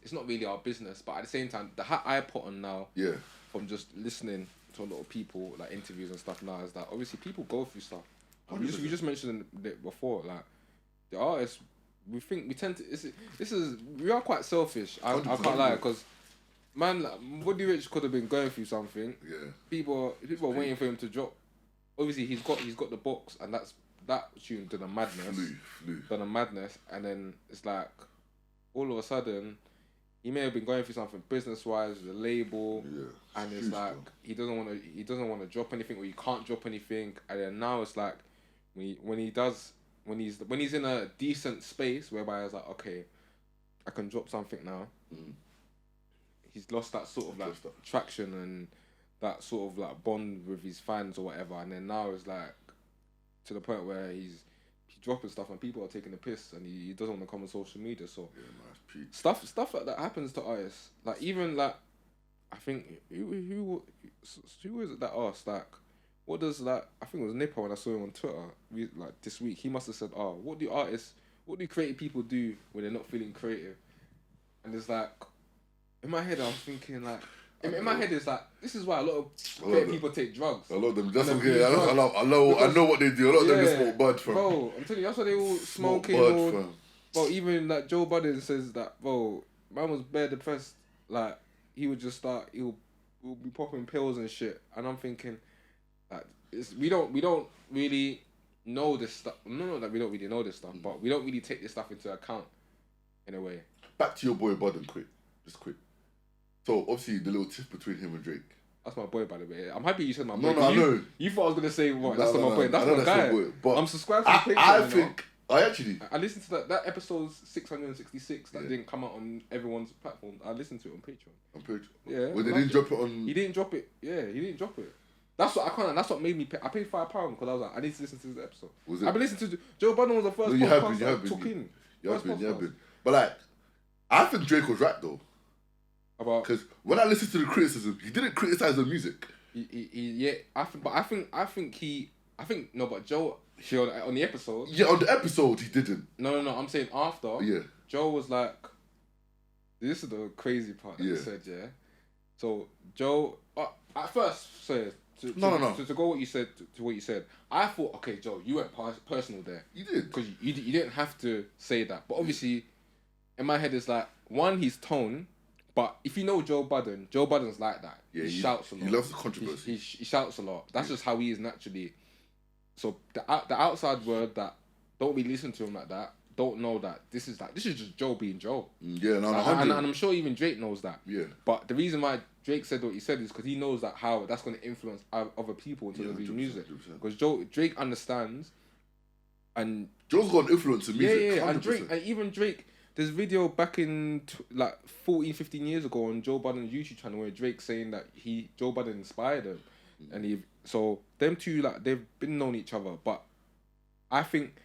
it's not really our business, but at the same time, the hat I put on now, from just listening to a lot of people, like interviews and stuff now, is that obviously people go through stuff. Like, we just mentioned it before, like the artists, we are quite selfish. I can't lie, because man, like, Woody Rich could have been going through something. Yeah. People are waiting for him to drop. Obviously, he's got the box, and that tune done a madness. Done a madness, and then it's like all of a sudden, he may have been going through something business wise, the label, and it's like he doesn't want to drop anything, or he can't drop anything, and then now it's like when he's in a decent space whereby it's like, okay, I can drop something now. He's lost that sort of like traction and that sort of like bond with his fans or whatever, and then now it's like to the point where he's dropping stuff and people are taking the piss, and he doesn't want to come on social media. So stuff like that happens to artists. Like even like I think who was it that asked like, what does like, I think it was Nipper when I saw him on Twitter like this week. He must have said, what do creative people do when they're not feeling creative? And it's like in my head I'm thinking like. In my head, it's like, this is why a lot of creative people take drugs. A lot of them, that's okay. I know what they do. A lot of them just smoke bud, fam. Bro, I'm telling you, that's why they all smoking. Bro, even like Joe Budden says that, bro, man was bare depressed. Like, he would just he'll be popping pills and shit. And I'm thinking, like, we don't really know this stuff. No, that we don't really know this stuff, but we don't really take this stuff into account in a way. Back to your boy Budden, just quick. So obviously the little tiff between him and Drake. That's my boy, by the way. I'm happy you said my boy. No, I know. You thought I was gonna say what? That's not my boy. That's my guy. Your boy, but I'm subscribed to the Patreon. I listened to that episode 666 that didn't come out on everyone's platform. I listened to it on Patreon. On Patreon. Yeah. Well, they didn't drop it on. He didn't drop it. Yeah, he didn't drop it. That's what I can't. That's what made me pay. I paid £5 because I was like, I need to listen to this episode. I've been listening to Joe Budden was the first podcast I took in. You have been. But like, I think Drake was right though. About because when I listened to the criticism, he didn't criticize the music. I think but Joe on the episode. Yeah, on the episode he didn't. No. I'm saying after. Yeah. Joe was like, this is the crazy part that he said. Yeah. So Joe, at first, to go what you said to what you said, I thought, okay, Joe, you went personal there. You did because you didn't have to say that, but obviously, in my head it's like one, his tone. But if you know Joe Budden's like that. Yeah, he shouts a lot. He loves the controversy. He shouts a lot. That's just how he is naturally. So the outside world that don't really listen to him like that, don't know that this is just Joe being Joe. Yeah, no, and I'm sure even Drake knows that. Yeah. But the reason why Drake said what he said is because he knows that how that's going to influence other people into his music. Because Drake understands, and Joe's got an influence in music. Yeah, and even Drake. There's a video back in 14, 15 years ago on Joe Budden's YouTube channel where Drake's saying that Joe Budden inspired him, and so them two they've been known each other. But I think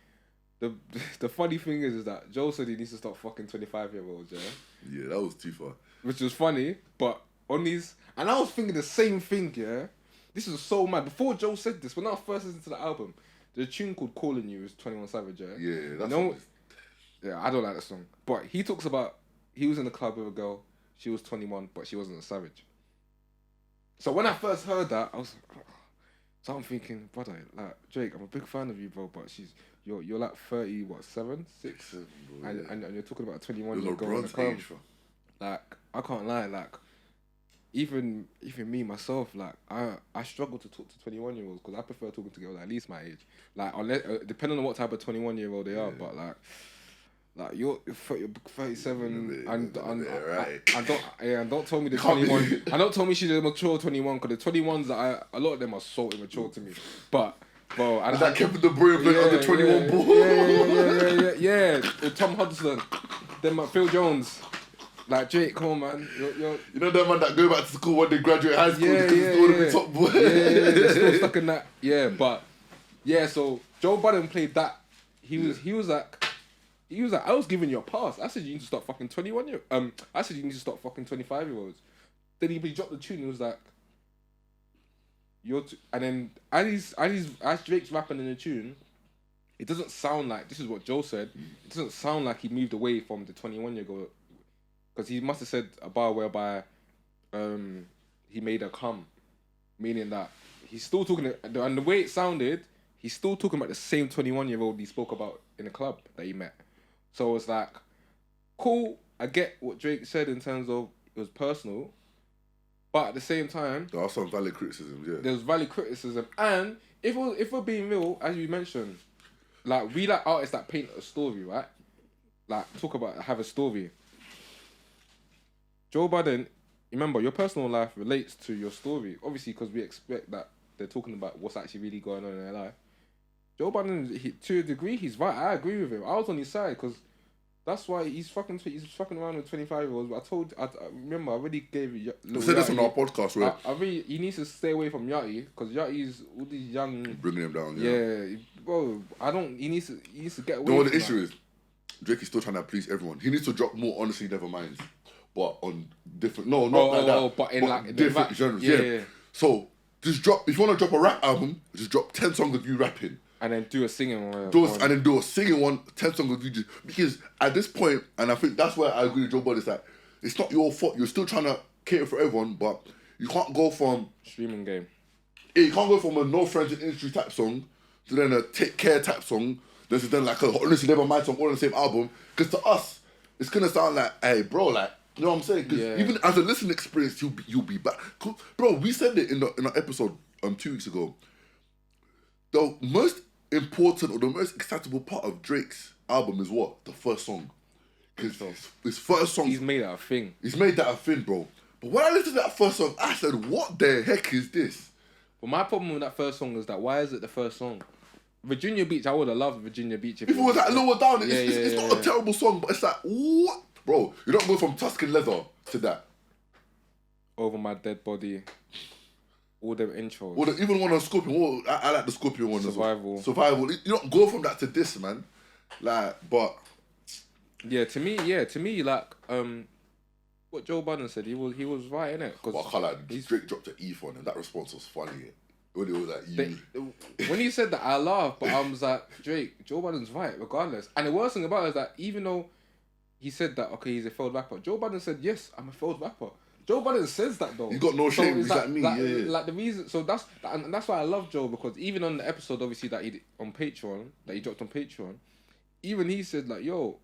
the funny thing is that Joe said he needs to stop fucking 25-year-olds. Yeah, that was too far. Which was funny, but on these, and I was thinking the same thing. Yeah, this is so mad. Before Joe said this, when I first listened to the album, the tune called "Calling You" is 21 Savage. Yeah, that's. Yeah, I don't like that song. But he talks about he was in the club with a girl. She was 21, but she wasn't a savage. So when I first heard that, I was like, oh. So I'm thinking, brother, like Drake, I'm a big fan of you, bro. But you're like 30, what, 7, 6, bro, and you're talking about a 21-year-old girl in the club. Like I can't lie, like even me myself, like I struggle to talk to 21-year-olds because I prefer talking to girls at least my age. Like unless depending on what type of 21-year-old they are, but like you're 37 and don't tell me the 21 and don't tell me she's a mature 21 because the 21s that a lot of them are so immature to me. But bro, and that Kevin De Bruyne playing on the 21 ball. Yeah. Tom Hudson, then Phil Jones. Like Drake, come on, man. You're you know that man that go back to school when they graduate high school because it's all the top boy. They're still stuck in that. Yeah, but so Joe Budden played that. He was like, I was giving you a pass. I said you need to stop fucking 21 I said you need to stop fucking 25-year-olds. Then he dropped the tune. He was like, and then as Drake's rapping in the tune, it doesn't sound like this is what Joe said. It doesn't sound like he moved away from the 21-year-old. Because he must have said a bar whereby he made her come. Meaning that he's still talking... And the way it sounded, he's still talking about the same 21-year-old he spoke about in the club that he met. So it's like, cool, I get what Drake said in terms of it was personal. But at the same time... There are some valid criticisms, yeah. There's valid criticism. And if we're being real, as you mentioned, like we like artists that paint a story, right? Like have a story. Joe Budden, remember, your personal life relates to your story. Obviously, because we expect that they're talking about what's actually really going on in their life. Joe Budden, to a degree, he's right. I agree with him. I was on his side because that's why he's fucking around with 25-year-olds. But I remember, I already gave you. We said this on our podcast, right? He needs to stay away from Yachty because Yachty's all these young. Bringing him down, yeah. Bro, he needs to get away. You know what the issue is? Drake is still trying to please everyone. He needs to drop more Honestly Neverminds. But on different, not like that. But in like different genres, yeah. So just drop. If you want to drop a rap album, just drop 10 songs of you rapping, and then do a singing one. And then do a singing one, 10 songs of you. Because at this point, and I think that's where I agree with Joe Budden, is that it's not your fault. You're still trying to cater for everyone, but you can't go from streaming game. Yeah, you can't go from a No Friends in Industry type song to then a Take Care type song. Then like a Honestly Nevermind song all on the same album. Because to us, it's gonna sound like, hey, bro, like. You know what I'm saying? Because even as a listening experience, you'll be back. Bro, we said it in our episode 2 weeks ago. The most important or the most excitable part of Drake's album is what? The first song. Because his first song... He's made that a thing. He's made that a thing, bro. But when I listened to that first song, I said, what the heck is this? But my problem with that first song is that why is it the first song? Virginia Beach, I would have loved Virginia Beach. If it was like lower down, it's not a terrible song, but it's like, what? Bro, you don't go from Tuscan Leather to that. Over My Dead Body. All them intros. Even one on Scorpion. I like the Scorpion one Survival. as well. Survival. You don't go from that to this, man. Like, but... Yeah, to me, like, what Joe Budden said, he was right, innit? But I can't lie, Drake dropped an E on him. That response was funny. When it was like, you... When he said that, I laughed, but I was like, Drake, Joe Budden's right, regardless. And the worst thing about it is that even though he said that, okay, he's a failed rapper, Joe Budden said, yes, I'm a failed rapper. Joe Budden says that though. He's got no shame. He's like me. Like the reason. So that's why I love Joe, because even on the episode, obviously that he on Patreon, that he dropped on Patreon, even he said like, "Yo,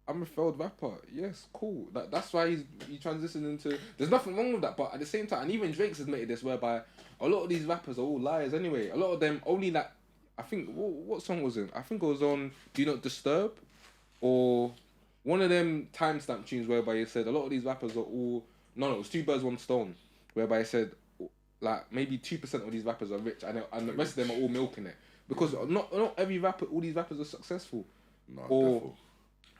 I'm a failed rapper." Yes, cool. That's why he transitioned into. There's nothing wrong with that, but at the same time, and even Drake's admitted this, whereby a lot of these rappers are all liars anyway. A lot of them only like. I think what song was it? I think it was on Do Not Disturb, or one of them timestamp tunes whereby he said a lot of these rappers are all. No, it was Two Birds, One Stone, whereby I said, like, maybe 2% of these rappers are rich, and the rest of them are all milking it. Because not every rapper, all these rappers are successful. No, or definitely.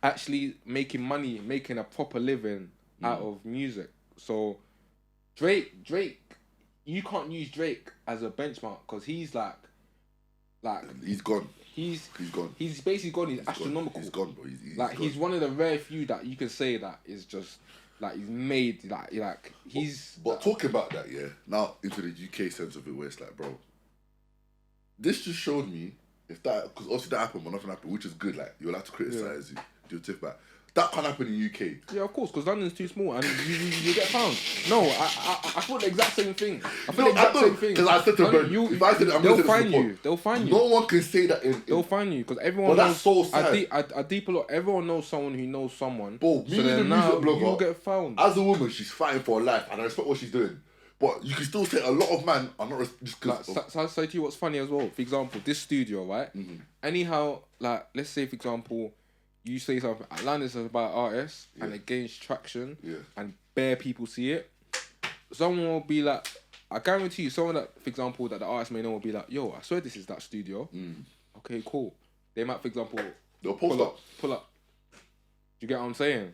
actually making money, making a proper living out of music. So, Drake, you can't use Drake as a benchmark, because he's like... He's gone. He's gone. He's basically gone. He's astronomical. He's gone, bro. He's one of the rare few that you can say that is just... Like, he's made, he's... But talking about that, yeah, now into the UK sense of it, where it's like, bro, this just showed me, if that, because obviously that happened, but nothing happened, which is good, like, you're allowed to criticise, do a tip back. That can't happen in the UK. Yeah, of course, because London's too small and you get found. No, I thought the exact same thing. I thought the exact same thing. Because I said to Ben, if I said it, I'm going to find you. They'll find you. No one can say that They'll find you, because everyone knows... That's so sad. I deep a lot. Everyone knows someone who knows someone. Bro, so then now you'll get found. As a woman, she's fighting for her life, and I respect what she's doing. But you can still say a lot of men are not just because... So I'll say to you what's funny as well. For example, this studio, right? Mm-hmm. Anyhow, like, let's say, for example... You say something, Atlantis is about artists and it gains traction and bare people see it. Someone will be like, I guarantee you, someone that, for example, that the artist may know will be like, yo, I swear this is that studio. Okay, cool. They might, for example, they'll pull up. Do you get what I'm saying?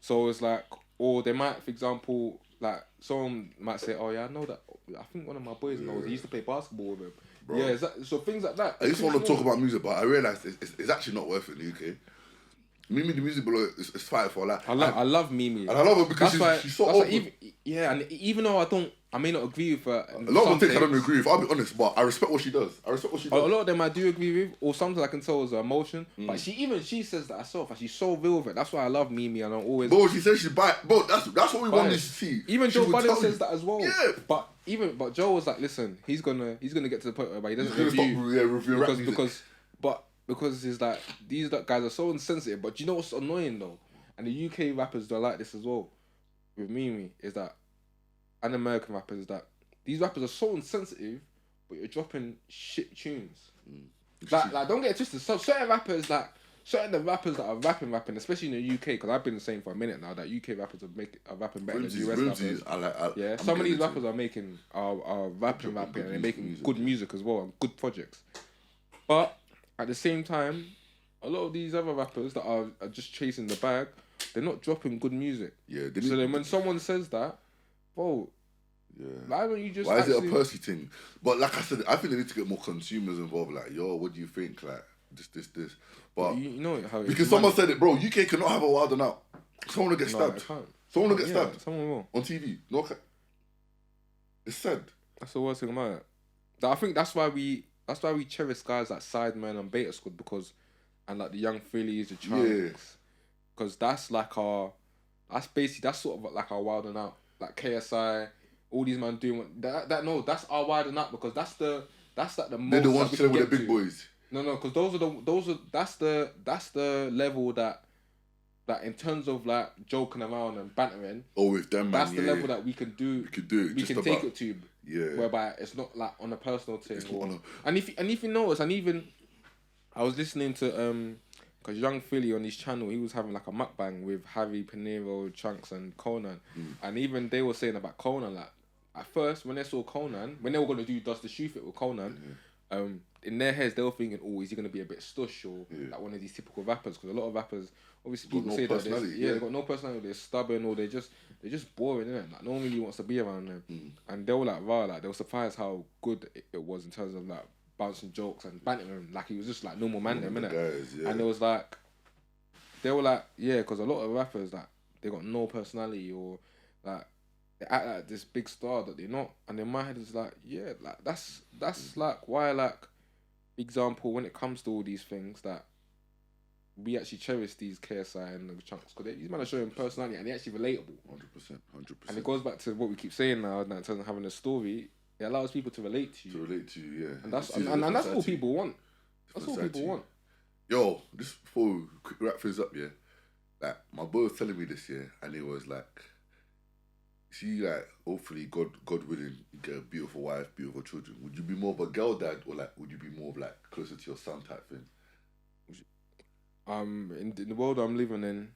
So it's like, or they might, for example, like, someone might say, oh yeah, I know that. I think one of my boys knows. He used to play basketball with him. Bro. Yeah, so things like that. I just want to talk about music, but I realised it's actually not worth it in the UK. Mimi, the music below, is fighting for life. I love Mimi. And I love her because she's so open. And even though I may not agree with her. A lot of things I don't agree with, I'll be honest, but I respect what she does. A lot of them I do agree with, or sometimes I can tell is her emotion. But she says that herself, and she's so real with it. That's why I love Mimi, and I'm always... Bro, she says she's biased. Bro, that's what we wanted to see. Even Joe Budden says that as well. Yeah. But Joe was like, listen, he's gonna get to the point where he doesn't review because it's like these guys are so insensitive. But do you know what's annoying though? And the UK rappers don't like this as well. With Mimi is that, and American rappers is that these rappers are so insensitive, but you're dropping shit tunes. Like don't get it twisted. So certain rappers that are rapping, especially in the UK, because I've been the same for a minute now. That UK rappers are rapping better than US rappers. Some of these rappers are making are rapping, and they're making good music as well and good projects. But at the same time, a lot of these other rappers that are just chasing the bag, they're not dropping good music. Yeah. So then when someone says that, bro, why don't you just... Why is it a Percy thing? But like I said, I think they need to get more consumers involved. Like, yo, what do you think? Like, this. But you know how it is. Because someone said it, bro, UK cannot have a Wild and Out. Someone will get stabbed. Someone will get stabbed. Someone will. On TV. No, it's sad. That's the worst thing about it. I think that's why we cherish guys like Sidemen and Beta Squad and like the Young Phillies, the Chunks, because that's sort of like our Wild and Out, like KSI, all these man doing that's our Wild and Out, because that's the most. They're the ones chilling with the big boys. No, because that's the level that in terms of like joking around and bantering. Oh, with them, man. That's the level that we can do. We can do it. We can take it to. Yeah. Whereby it's not like on a personal thing. And if you notice, and even I was listening to because Young Philly on his channel, he was having like a mukbang with Harry Pinero, Chunks, and Conan, and even they were saying about Conan, like at first when they saw Conan, when they were gonna do Does the Shoe Fit with Conan, in their heads they were thinking, oh, is he gonna be a bit stush or like one of these typical rappers? Because a lot of rappers, obviously, people say that they got no personality, they're stubborn or they're just boring, innit? Like no one really wants to be around them, and they were like, wow, like they were surprised how good it was in terms of like bouncing jokes and bantering him, like he was just like normal man, them, innit? And it was like, they were like, yeah, because a lot of rappers like they got no personality or like they act like this big star that they're not, and in my head it's like, yeah, like that's like why, like, example, when it comes to all these things that we actually cherish these KSI and the Chunks, because these men are showing personality and they're actually relatable. 100%. And it goes back to what we keep saying now, in terms of having a story. It allows people to relate to you. Yeah. And that's all people want. That's all people want. Yo, just before we quick wrap things up, yeah. Like my boy was telling me this, yeah, and it was like, see, like hopefully God willing, you get a beautiful wife, beautiful children. Would you be more of a girl dad, or like would you be more of like closer to your son type thing? In the world I'm living in.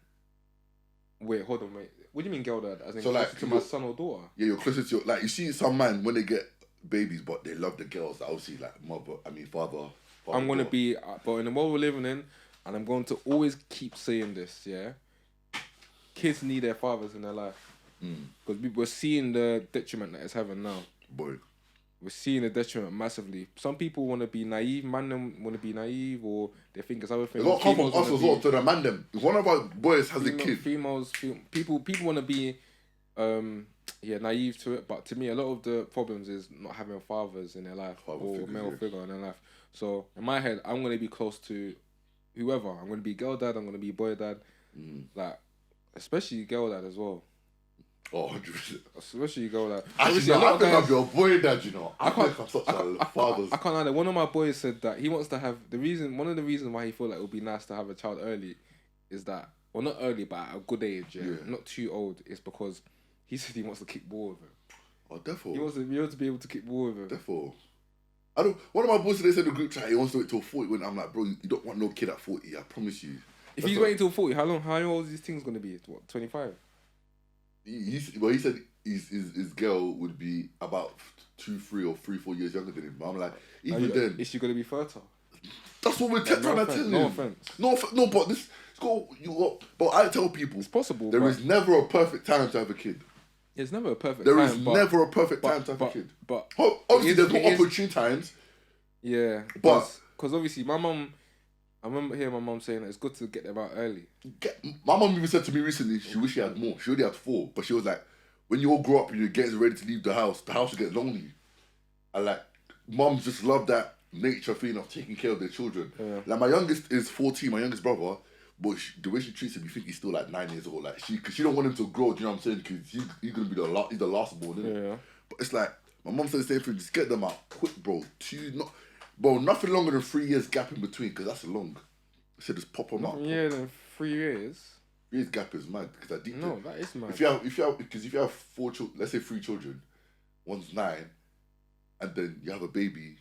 Wait, hold on, wait. What do you mean girl dad? As in so closer like to my son or daughter? Yeah, you're closer to your, like you see some man when they get babies, but they love the girls. Obviously, like father. I'm gonna be, but in the world we're living in, and I'm going to always keep saying this, yeah. Kids need their fathers in their life, because we're seeing the detriment that it's having now. Boy, we're seeing the detriment massively. Some people want to be naive, man. Them want to be naive, or they think it's other things. It's not come from us as well to the man. Them. If one of our boys has a kid, people want to be, naive to it. But to me, a lot of the problems is not having fathers in their life or male figure in their life. So in my head, I'm gonna be close to whoever. I'm gonna be girl dad. I'm gonna be boy dad. Like, especially girl dad as well. Oh, 100%. Especially girl dad. Actually, I think I'm your boy dad, you know. I can't lie. One of my boys said that he wants to have one of the reasons why he feel like it would be nice to have a child early is that, well, not early, but at a good age, not too old, is because he said he wants to kick ball with him. Oh, therefore. He wants to be able to kick ball with him. Therefore. One of my boys today said in the group chat he wants to wait till 40 when I'm like, bro, you don't want no kid at 40, I promise you. If he's waiting till 40, how old is this thing's gonna be? What, 25? He said his girl would be about 2, 3 or 3, 4 years younger than him. But I'm like, then, is she gonna be fertile? That's what we're trying to tell you. No offense. No, but this but I tell people it's possible. There is never a perfect time to have a kid. There's never a perfect time. There is never a perfect time to have a kid. But obviously there's no opportune times. Yeah, because obviously my mum. I remember hearing my mum saying that it's good to get them out early. My mum even said to me recently she wished she had more. She already had 4, but she was like, when you all grow up and you're getting ready to leave the house will get lonely. And like, mums just love that nature feeling of taking care of their children. Yeah. Like my youngest is 14, my youngest brother, but the way she treats him, you think he's still like 9 years old. Like cause she don't want him to grow. Do you know what I'm saying? Because he's gonna be he's the last born, isn't it? Yeah. But it's like my mum said the same thing. Just get them out quick, bro. Nothing longer than 3 years gap in between, because that's long. I said just pop them out. Yeah, then 3 years. 3 years gap is mad because I deep. No, that is mad. If you have 4 children, let's say 3 children, one's 9, and then you have a baby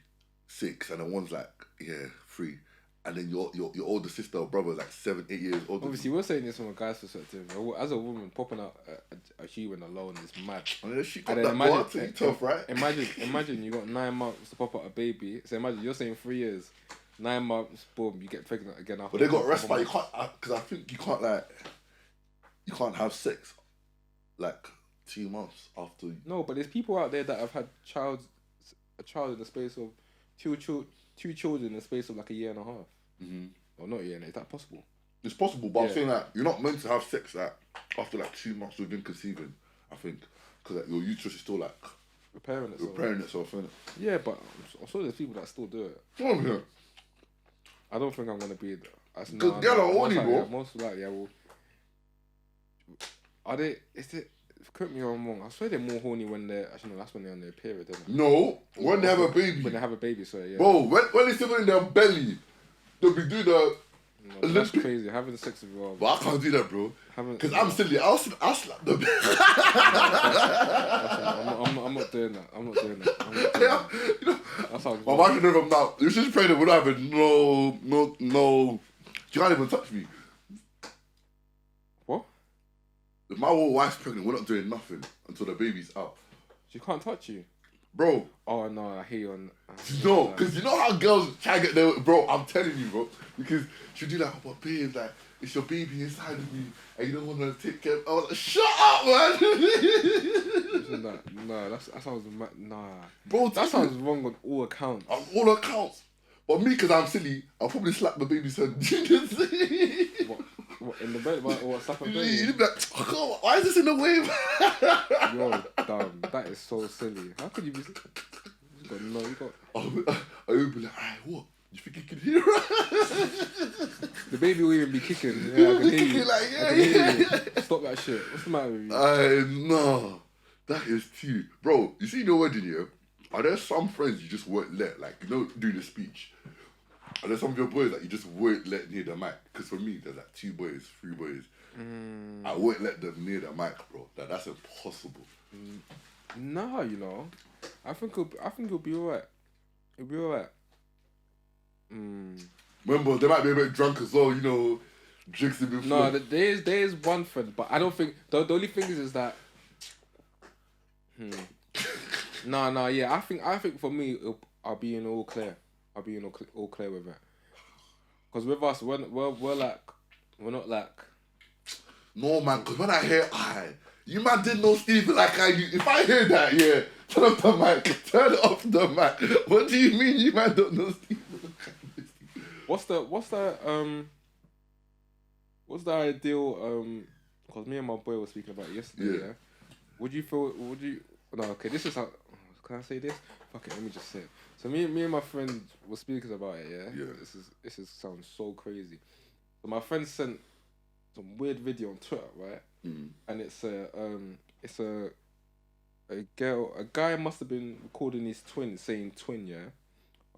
6, and then one's like 3, and then your older sister or brother is like 7, 8 years older. Obviously, we're saying this from a guy's perspective. As a woman, popping out a human alone is mad. And then tough, right? Imagine you got 9 months to pop out a baby. So imagine you're saying 3 years, 9 months, boom, you get pregnant again. But they got respite. You can't, because I think you can't have sex like 2 months after. No, but there's people out there that have had a child in the space of 2 children in the space of like a year and a half. Mm-hmm. Or not a year, is that possible? It's possible, but I'm saying that you're not meant to have sex after like 2 months within conceiving, I think. Because like, your uterus is still like repairing itself, innit? Yeah, but I'm sure there's people that still do it. Oh, yeah. I don't think I'm going to be... Because they're not horny, bro. Most likely, I will... Are they... Is it... Correct me if I'm wrong. I swear they're more horny when they're... Actually, no, that's when they're on their period, isn't it? No, when they have a baby. When they have a baby, sorry, yeah. Bro, when they're still in their belly, they'll be doing the... No, but that's crazy. Having sex with your... But I can't do that, bro. Because I'm silly. I'll slap the... I'm not doing that. I'm not doing that. You know, that's how my wife knows I'm now. You should pray that we're not having no... You can't even touch me. What? If my wife's pregnant, we're not doing nothing until the baby's out. She can't touch you? Bro. Oh, no, I hear you on... No, because you know how girls try to get there... Bro, I'm telling you, bro. Because she'll do like, oh, but babe, like, it's your baby inside of me, and you don't want to take care of... I was like, shut up, man! No, that sounds... Nah. Bro, that sounds wrong on all accounts. On all accounts. But me, because I'm silly, I'll probably slap the baby's head. What, in the bed? What, slap a baby? You'd be like, oh, God, why is this in the way, man? You're dumb. That is so silly. How could you be... You got... I would be like, alright, what? You think you can hear her? The baby will even be kicking. Yeah, I can hear you. Like, yeah. Stop that shit. What's the matter with you? No. That is too... Bro, you see your wedding, yeah? Are there some friends you just won't let, like, you know, do the speech? Are there some of your boys that you just won't let near the mic? Because for me, there's like 2 boys, 3 boys. I won't let them near the mic, bro. That's impossible. No, you know. I think it'll be alright. It'll be alright. Remember, they might be a bit drunk as well, you know, drinks in before. No, there is one friend, but I don't think... The only thing is that... No, yeah. I think for me, I'll be in all clear. I'll be in all clear with it. Because with us, we're not like... No, man, because when I hear, you man didn't know Stephen like I do. If I hear that, yeah, turn off the mic. Turn off the mic. What do you mean you man don't know Stephen? What's the ideal, because me and my boy were speaking about it yesterday, yeah? Would you... No, okay, this is how... Can I say this? Fuck it, let me just say it. So me and my friend were speaking about it, yeah? Yeah. This sounds so crazy. So my friend sent some weird video on Twitter, right? And it's a guy must have been recording his twin, saying twin, yeah?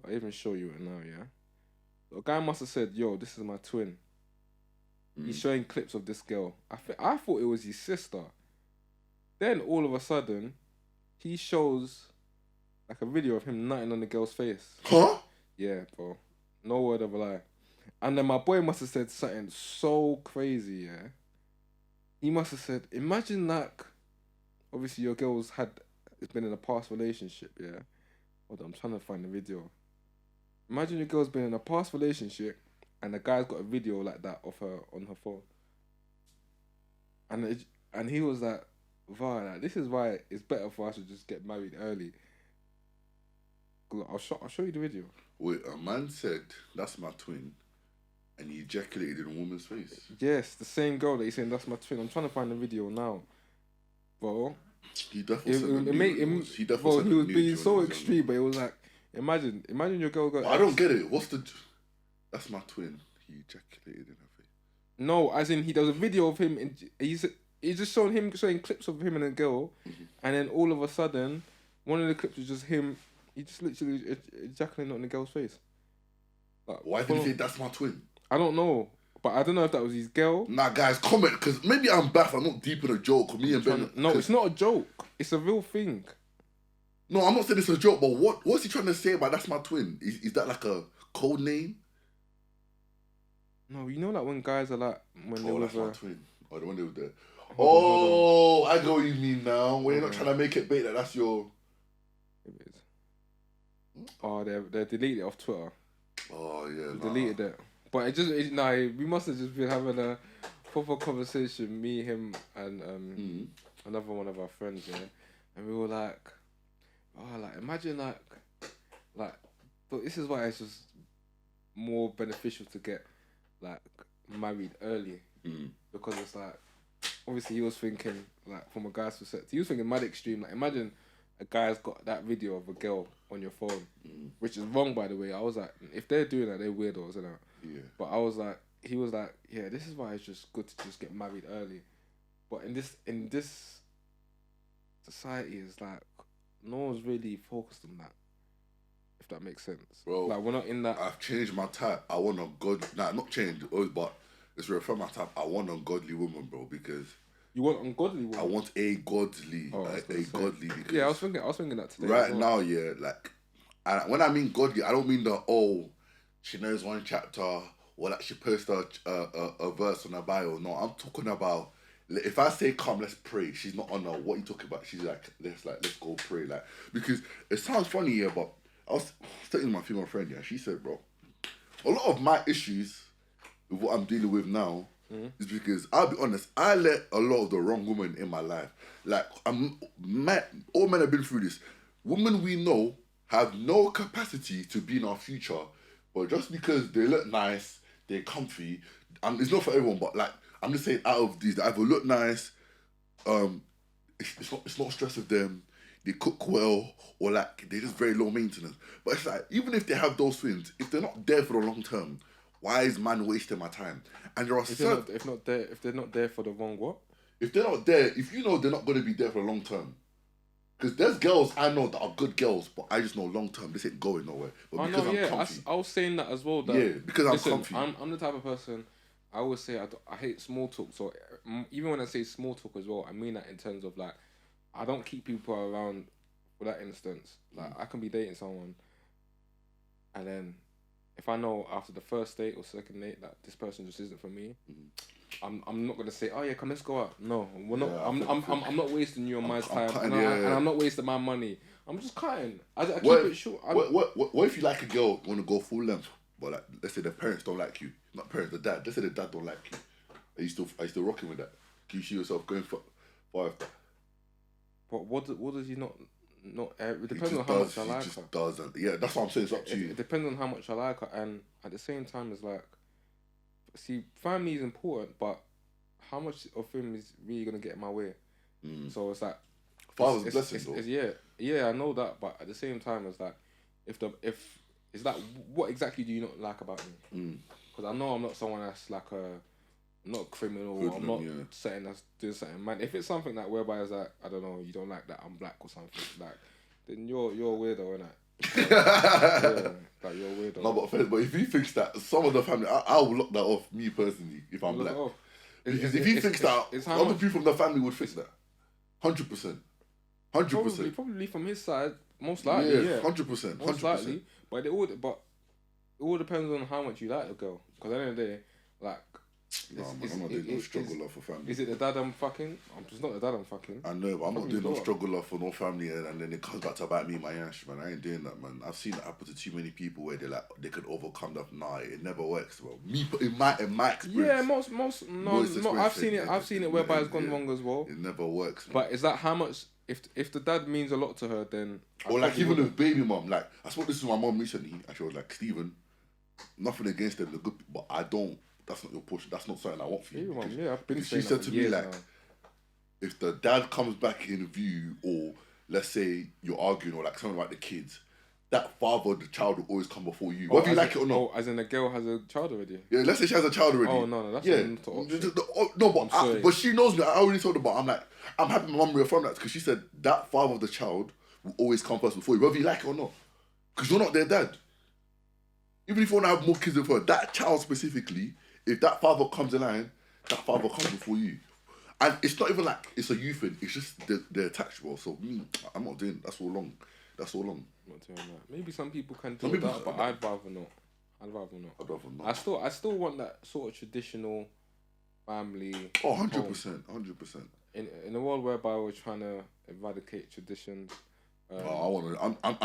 I'll even show you it now, yeah? So a guy must have said, yo, this is my twin. He's showing clips of this girl. I thought it was his sister. Then all of a sudden, he shows like a video of him nutting on the girl's face. Huh? Yeah, bro. No word of a lie. And then my boy must have said something so crazy, yeah? He must have said, imagine like, obviously your girl's it's been in a past relationship, yeah? Hold on, I'm trying to find the video. Imagine your girl's been in a past relationship and the guy's got a video like that of her on her phone. And he was like, like, this is why it's better for us to just get married early. I'll show you the video. Wait, a man said, that's my twin, and he ejaculated in a woman's face. Yes, the same girl that he's saying, that's my twin. I'm trying to find the video now. Bro. He definitely he was being so extreme, but it was like, imagine your girl got... I don't get it. That's my twin. He ejaculated in her face. No, as in, there was a video of him, he's just showing clips of him and a girl, and then all of a sudden, one of the clips was just him. He just literally ejaculating on the girl's face. Like, why did he say that's my twin? I don't know, but I don't know if that was his girl. Nah, guys, comment, because maybe I'm back. I'm not deep in a joke. Me and Ben. No, it's not a joke. It's a real thing. No, I'm not saying it's a joke, but what's he trying to say about that's my twin? Is that like a code name? No, you know, like when guys are like that's my twin. Or the one they were there. Oh, I know what you mean now. When you're not trying to make it bait that that's your... It is. Oh, they deleted it off Twitter. Oh, yeah. They deleted it. But we must have just been having a proper conversation, me, him, and another one of our friends, yeah? And we were like, imagine but this is why it's just more beneficial to get, like, married early. Because it's like, obviously he was thinking, like, from a guy's perspective, he was thinking mad extreme. Like, imagine a guy's got that video of a girl on your phone, which is wrong, by the way. I was like, if they're doing that, they're weirdos, isn't it? Yeah. But I was like, he was like, yeah, this is why it's just good to just get married early. But in this society, it's like, no one's really focused on that. If that makes sense, Bro. Like we're not in that. I've changed my type. I want a god. Nah, not changed, but it's refer my type. I want a godly woman, bro, because You want ungodly woman. I want a godly, Oh, I was gonna a say. godly. Because Yeah, I was thinking that today. right as well. now, yeah, like, when I mean godly, I don't mean she knows one chapter or like she posted a verse on her bio. No, I'm talking about if I say come, let's pray. She's not on what you talking about. She's like let's go pray, like, because it sounds funny, yeah, but I was talking to my female friend, yeah, she said, bro, a lot of my issues with what I'm dealing with now is because I'll be honest, I let a lot of the wrong women in my life. Like all men have been through this. Women we know have no capacity to be in our future, but just because they look nice, they're comfy. It's not for everyone, but like I'm just saying, out of these, they either look nice, it's not stress of them. They cook well, or like they're just very low maintenance. But it's like even if they have those things, if they're not there for the long term, why is man wasting my time? And there are if they're not there for the wrong what? If they're not there, if you know they're not going to be there for the long term, because there's girls I know that are good girls, but I just know long term this ain't going nowhere. But because I'm comfy, I was saying that as well. That, yeah, because I'm comfy. I'm the type of person. I always say I hate small talk. So even when I say small talk as well, I mean that in terms of like I don't keep people around for that instance. Like I can be dating someone, and then if I know after the first date or second date that this person just isn't for me, I'm not gonna say, oh yeah, come let's go out. No, we're not. I'm not wasting your my time, and I'm not wasting my money. I'm just cutting. I keep it short. What if you like a girl, want to go full length, but like let's say the parents don't like you, not parents, the dad. Let's say the dad don't like you. Are you still rocking with that? Can you see yourself going for 5? But what does he not? It depends on how much I like her. Doesn't. Yeah, that's what I'm saying. It's up to you. It depends on how much I like her, and at the same time, it's like, see, family is important, but how much of him is really gonna get in my way? So it's like, father's blessing. Yeah, I know that, but at the same time, it's like, if it's like, what exactly do you not like about me? Because I know I'm not someone that's like not a criminal. Hoodlum, I'm not saying that's doing something, man. If it's something like whereby it's like, I don't know, you don't like that I'm black or something, like, then you're a weirdo, innit? Yeah, like you're a weirdo. No, but if he thinks that, some of the family, I will lock that off, me personally, if I'm black. Because if he thinks that, other people from the family would fix that. 100%. 100%. Probably from his side, most likely, yeah. 100%. Most likely. But it all depends on how much you like the girl. Because at the end of the day, like, I'm not doing no struggle love for family. Is it the dad I'm fucking? It's not the dad I'm fucking. I know, but I'm not doing no struggle love for no family, and then it comes back to bite me in my ass, man. I ain't doing that, man. I've seen it happen to too many people where they could overcome that. Nah, it never works, bro. Me, in my experience. Yeah, I've seen it whereby it's gone wrong as well. It never works, man. But is that how much? If the dad means a lot to her, then or like even with baby mum, like I spoke this to my mum recently, and she was like, Stephen, nothing against them, they're good, but I don't. That's not your push. That's not something I want for you. She said to me like, if the dad comes back in view, or let's say you're arguing, or like something about the kids, that father of the child will always come before you, whether you like it or not. As in the girl has a child already. Yeah, let's say she has a child already. Oh no, that's no, but she knows me. I already told her, but I'm like, I'm happy my mum reaffirmed that because she said that father of the child will always come first before you, whether you like it or not, because you're not their dad. Even if you want to have more kids with her, that child specifically. If that father comes in line, that father comes before you. And it's not even like it's a you thing, it's just they're attached, bro. So me, I'm not doing that's all long. I'm not doing that. Maybe some people can do that, but I'd rather not. I'd rather not. I still want that sort of traditional family. Oh, 100%. 100%. In a world whereby we're trying to eradicate traditions. I'm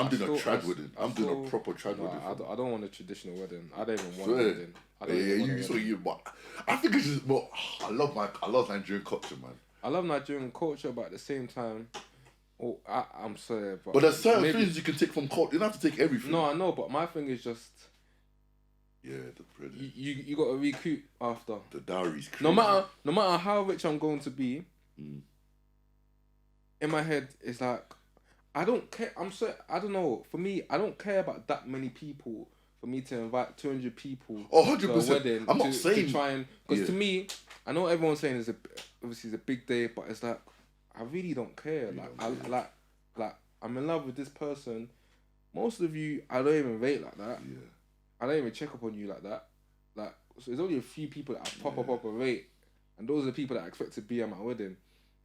doing a trad wedding. I'm doing a proper trad wedding. I don't want a traditional wedding. I don't even want a wedding. But I think it's just more. I love Nigerian culture, man. I love Nigerian culture, but at the same time, I'm sorry, but there's certain things you can take from culture. You don't have to take everything. No, I know, but my thing is just. Yeah, the bread. You got to recoup after. The dowry's crazy. No matter how rich I'm going to be, in my head it's like. I don't care. I don't know. For me, I don't care about that many people. For me to invite 200 people to a wedding, I'm not saying to try and because to me, I know everyone's saying obviously it's a big day, but it's like I really don't care. Like I'm in love with this person, most of you, I don't even rate like that. Yeah. I don't even check up on you like that. Like, so there's only a few people that I proper rate, and those are the people that I expect to be at my wedding.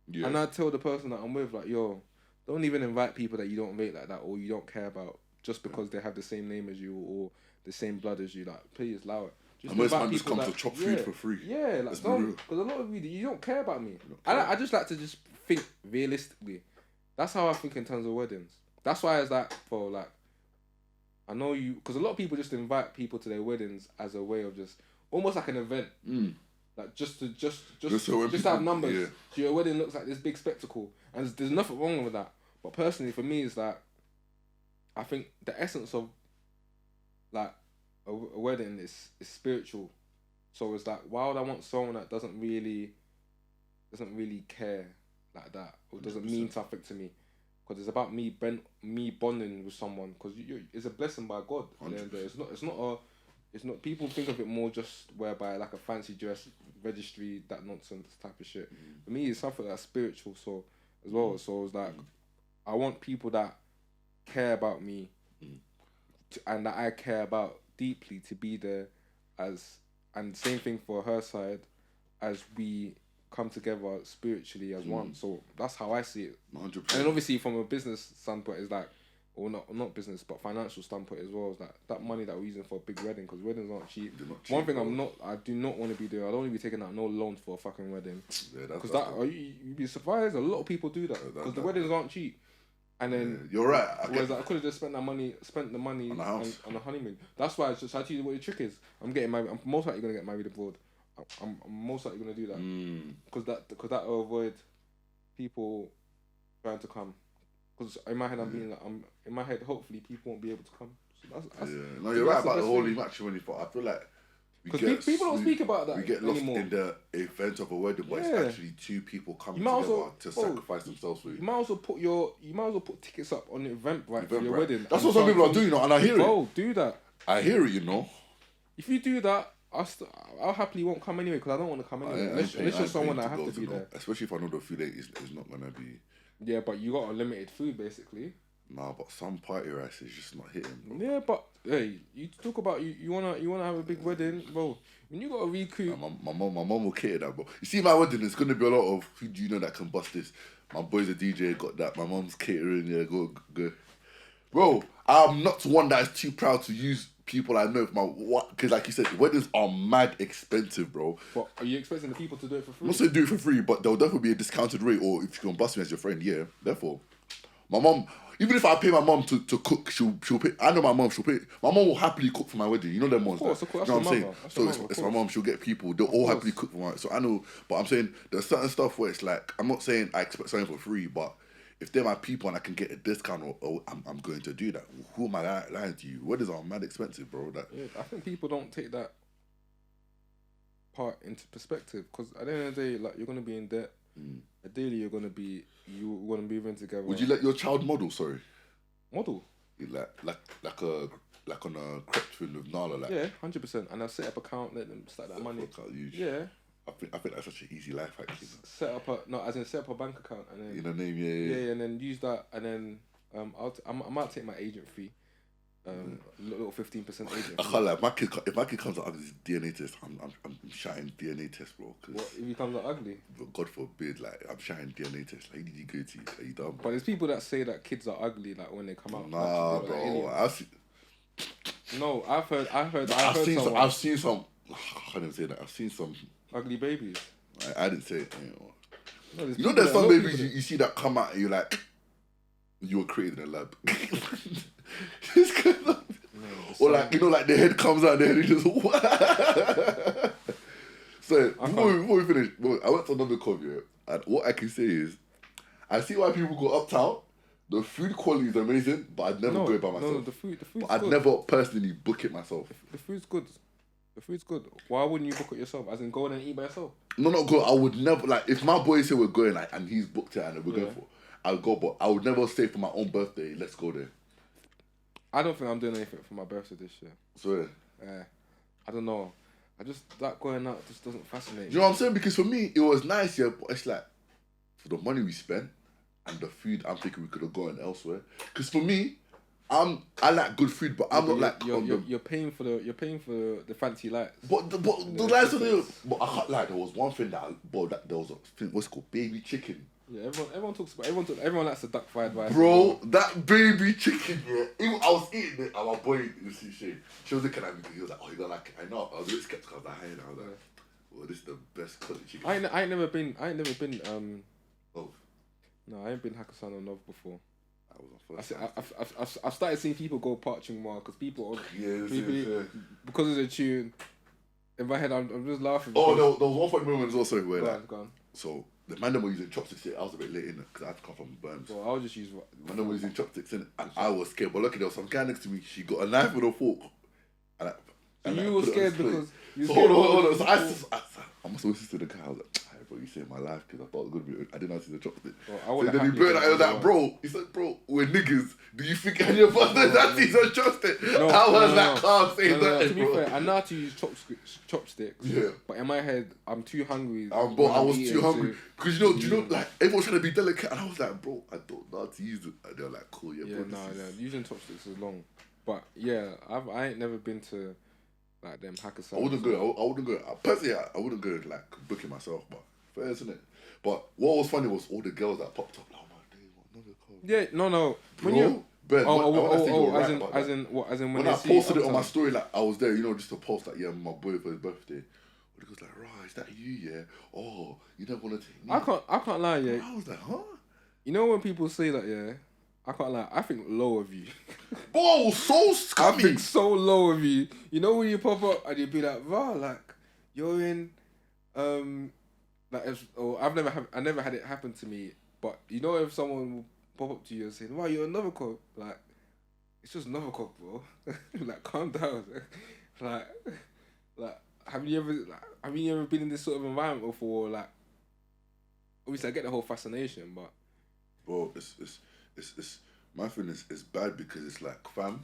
Yeah. And I tell the person that I'm with, like, yo, don't even invite people that you don't rate like that or you don't care about just because they have the same name as you or the same blood as you. Like, please allow it. And most man just come to chop food for free. Yeah, like, don't, because a lot of you don't care about me. I just like to just think realistically. That's how I think in terms of weddings. That's why it's like, for like, I know you, because a lot of people just invite people to their weddings as a way of just, almost like an event. Like, just to have numbers. Yeah. So your wedding looks like this big spectacle. And there's nothing wrong with that. But personally, for me, it's like, I think the essence of, like, a wedding is spiritual. So it's like, why would I want someone that doesn't really care like that, or doesn't 100%. Mean something to me? Because it's about me bonding with someone. Because it's a blessing by God. It's not. People think of it more just whereby like a fancy dress, registry, that nonsense type of shit. For me, it's something that's spiritual. So as well. So it's like, I want people that care about me, and that I care about deeply to be there, and same thing for her side, as we come together spiritually as one. So that's how I see it. 100%. And then obviously from a business standpoint, it's like, or not business, but financial standpoint as well, is like that money that we're using for a big wedding, because weddings aren't cheap. One thing I do not want to be doing, I don't want to be taking out no loans for a fucking wedding. Because you'd be surprised, a lot of people do that, because the weddings aren't cheap. And then you're right. Whereas I could have just spent the money on a honeymoon. That's why I tell you what the trick is. I'm getting married. I'm most likely gonna get married abroad. I'm most likely gonna do that because that will avoid people trying to come. Because in my head in my head hopefully people won't be able to come. So that's no, you're right about the holy matrimony. But I feel like because people don't speak about that. We get lost anymore. In the event of a wedding, but it's actually two people coming together to sacrifice themselves for you. You might also put tickets up on the Eventbrite for your wedding. That's what some people are doing, and I hear it. Oh, do that. I hear it, If you do that, I'll happily won't come anyway, because I don't want to come anyway. Unless just someone I have to be there. Especially if I know the food is not gonna be. Yeah, but you got unlimited food basically. Nah, but some party rice is just not hitting, bro. Yeah, but hey, you talk about you wanna have a big wedding, bro. When you gotta recoup. My mom will cater that, bro. You see, my wedding, it's gonna be a lot of who do you know that can bust this. My boy's a DJ, got that. My mom's catering, yeah, go. Bro, I'm not one that is too proud to use people I know for because like you said, weddings are mad expensive, bro. But are you expecting the people to do it for free? I'm not saying do it for free, but there'll definitely be a discounted rate, or if you can bust me as your friend, yeah. Therefore, my mom, even if I pay my mom to cook, she'll pay. I know my mom, she'll pay. My mom will happily cook for my wedding. You know them ones. Of course, you know what I'm saying? So it's my mom. She'll get people. They'll all happily cook for my. So I know, but I'm saying there's certain stuff where it's like, I'm not saying I expect something for free, but if they're my people and I can get a discount, or I'm going to do that. Who am I lying to you? Weddings are mad expensive, bro. I think people don't take that part into perspective, because at the end of the day, like, you're gonna be in debt. Ideally, you're gonna be moving together. Would you let your child model? Sorry, model. Like on a crepe thing with Nala, like 100%. And I'll set up account, let them start that money. Yeah. I think that's such an easy life actually. Set up a bank account and then. You know what I mean? Yeah. And then use that, and then I might take my agent fee. Little 15% agent. I can't lie. If my kid comes out ugly DNA test, I'm shouting DNA test, bro. What if he comes out ugly? God forbid, like I'm shouting DNA test. Like, who did you go to? Are you dumb? But there's people that say that kids are ugly, like when they come out. Nah, bro. I've seen some. I can't even say that. I've seen some ugly babies. I didn't say it. You know, there's some babies you see that come out and you're like, you were created in a lab. Or like, you know, like the head comes out and the head is just So before we finish, I went to another cover, and what I can say is, I see why people go uptown. The food quality is amazing, but I'd never go by myself. No, the food's but I'd never personally book it myself. The food's good. The food's good. Why wouldn't you book it yourself? As in go and eat by yourself? No, not go. I would never, like, if my boys say we're going, like, and he's booked it and we're going for, I'll go, but I would never say for my own birthday, let's go there. I don't think I'm doing anything for my birthday this year. Swear. I don't know. That going out just doesn't fascinate me. You know what I'm saying? Because for me, it was nice, yeah, but it's like, for the money we spent and the food, I'm thinking we could have gone elsewhere. Because for me, I like good food, but I'm not like you're paying for the fancy lights. But the lights are there. But I can't lie. There was one thing that there was a thing. What's it called? Baby chicken. Yeah, everyone talks about everyone likes the duck fried rice. Bro, that baby chicken, yeah. Even, I was eating it, and my boy, you see, she was looking at me because he was like, "Oh, you gonna like it?" I know. I was a bit skeptical. I was like, "Hey," I was like, "Well, this is the best quality chicken." I ain't never been. Oh. No, I ain't been Hakkasan or Nov before. I was on first. I've started seeing people go parching more because people yeah, because of the tune. In my head, I'm just laughing. Oh, there was one funny moment also where go on. So the man that was using chopsticks, I was a bit late in it because I had to come from Burns. Well, I'll just use. Man that was using chopsticks in it, and I was scared. But luckily, there was some guy next to me. She got a knife with a fork. And you were scared because. Hold on. So I must have listened to the guy. I was like, "Hey, bro, you saved my life because I thought it was gonna be. I didn't know I see the chopstick." Well, so then he burned out. He was like, "Bro," he said, "Bro, we're niggas. Do you think any of us that sees a chopstick?" I was like, "Can't say that." To be fair, I know how to use chopsticks. Yeah. But in my head, I'm too hungry. I was too hungry because you know, like everyone's trying to be delicate, and I was like, "Bro, I don't know how to use it." And they were like, "Cool, yeah, bro." Using chopsticks is long, but yeah, I ain't never been to. Like them Hakkasan. I wouldn't go. Personally, I wouldn't go like booking myself, but fair, isn't it? But what was funny was all the girls that popped up. Like, oh my days, another call. Yeah, no. When I posted it on my story, like I was there, you know, just to post like, yeah, my boy for his birthday. But he was like, right, is that you? Yeah. Oh, you don't want to take me? I can't lie, yeah. I was like, huh? You know when people say that, yeah. I can't lie. I think low of you. Bro, so scummy. I think so low of you. You know when you pop up and you be like, "Wow, like you're in, like I never had it happen to me. But you know if someone will pop up to you and say, "Wow, you're another cop," like it's just another cop, bro. Like calm down. like have you ever been in this sort of environment before? Like obviously I get the whole fascination, but bro, it's my thing is bad because it's like, fam,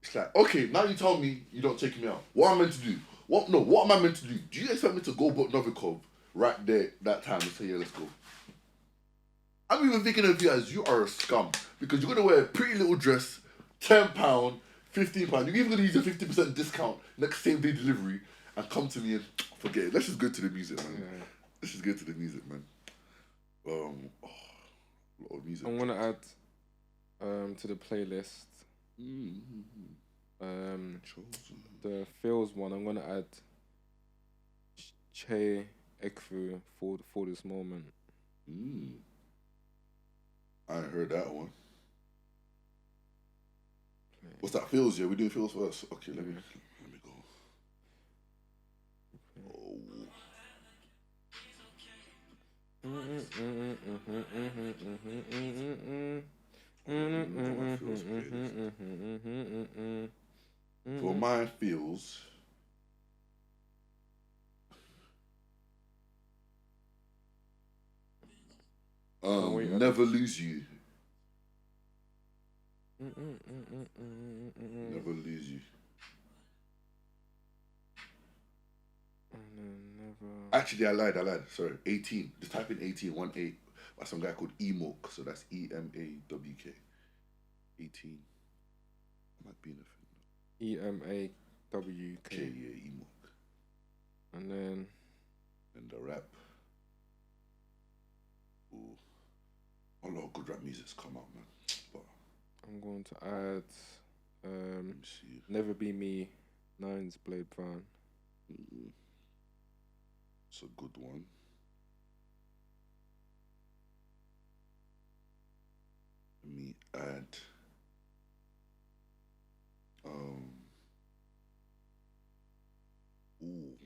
it's like, okay, now you tell me you don't take me out. What am I meant to do? What am I meant to do? Do you expect me to go book Novikov right there that time and say, yeah, let's go? I'm even thinking of you as you are a scum because you're gonna wear a pretty little dress, £10, £15. You're even gonna use a 50% discount next same day delivery and come to me and forget it. Let's just go to the music, man. Yeah. Let's just go to the music, man. A lot of music. I'm gonna add to the playlist. The Feels one. I'm gonna add Che Ekfu for this moment. I ain't heard that one. What's that? Feels? Yeah, we doing Feels first. Okay, let me go. For mine feels. Never lose you. Never lose you. Actually, I lied. Sorry, 18. Just type in 18, 1-8, by some guy called Emawk. So that's EMAWK. 18. Might be in EMAWK. Yeah, Emawk. And then the rap. Ooh. A lot of good rap music's come out, man. But I'm going to add Never Be Me, Nines Blade Brown. It's a good one. Let me add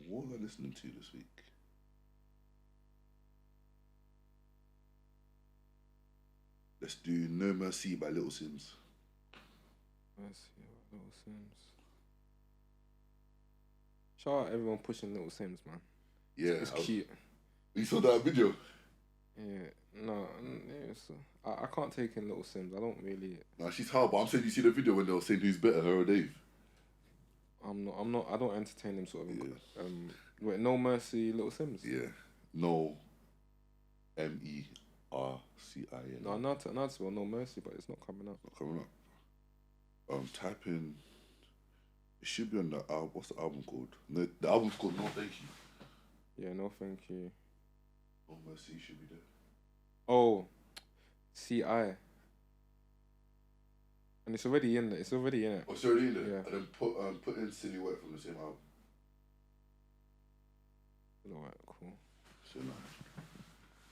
what was I listening to this week? Let's do No Mercy by Little Sims. Mercy by Little Sims. Shout out everyone pushing Little Sims, man. Yeah. It's cute. You saw that video? Yeah. No, I can't take in Little Sims. I don't really. Nah, she's hard, but I'm saying you see the video when they were saying who's better, her or Dave? I'm not. I don't entertain them sort of. Yeah. Wait, No Mercy, Little Sims. Yeah. No. MERCIN. No, not to spell No Mercy, but it's not coming up. Not coming up. Type in. It should be on the album. What's the album called? The album's called No Thank You. Yeah, no thank you. Oh, Mercy should be there. Oh, CI. And it's already in there. It's already in it. Oh, it's already in there? Yeah. And then put in Silhouette from the same album. Alright, cool. So nice.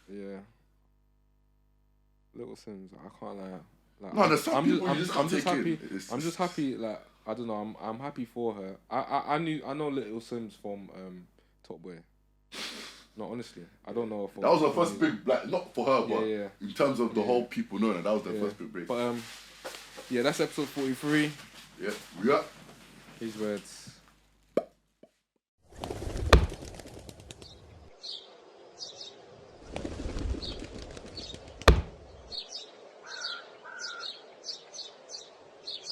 Yeah. Little Sims, I can't lie. Like, No, there's some people you just can't take happy. in. I'm just happy. Like, I don't know. I'm happy for her. I know Little Sims from Top Boy. No, honestly, I don't know. That was her first big, like, not for her, but yeah. in terms of the whole people knowing that was their first big break. But yeah, that's episode 43. Yeah, we up. His words.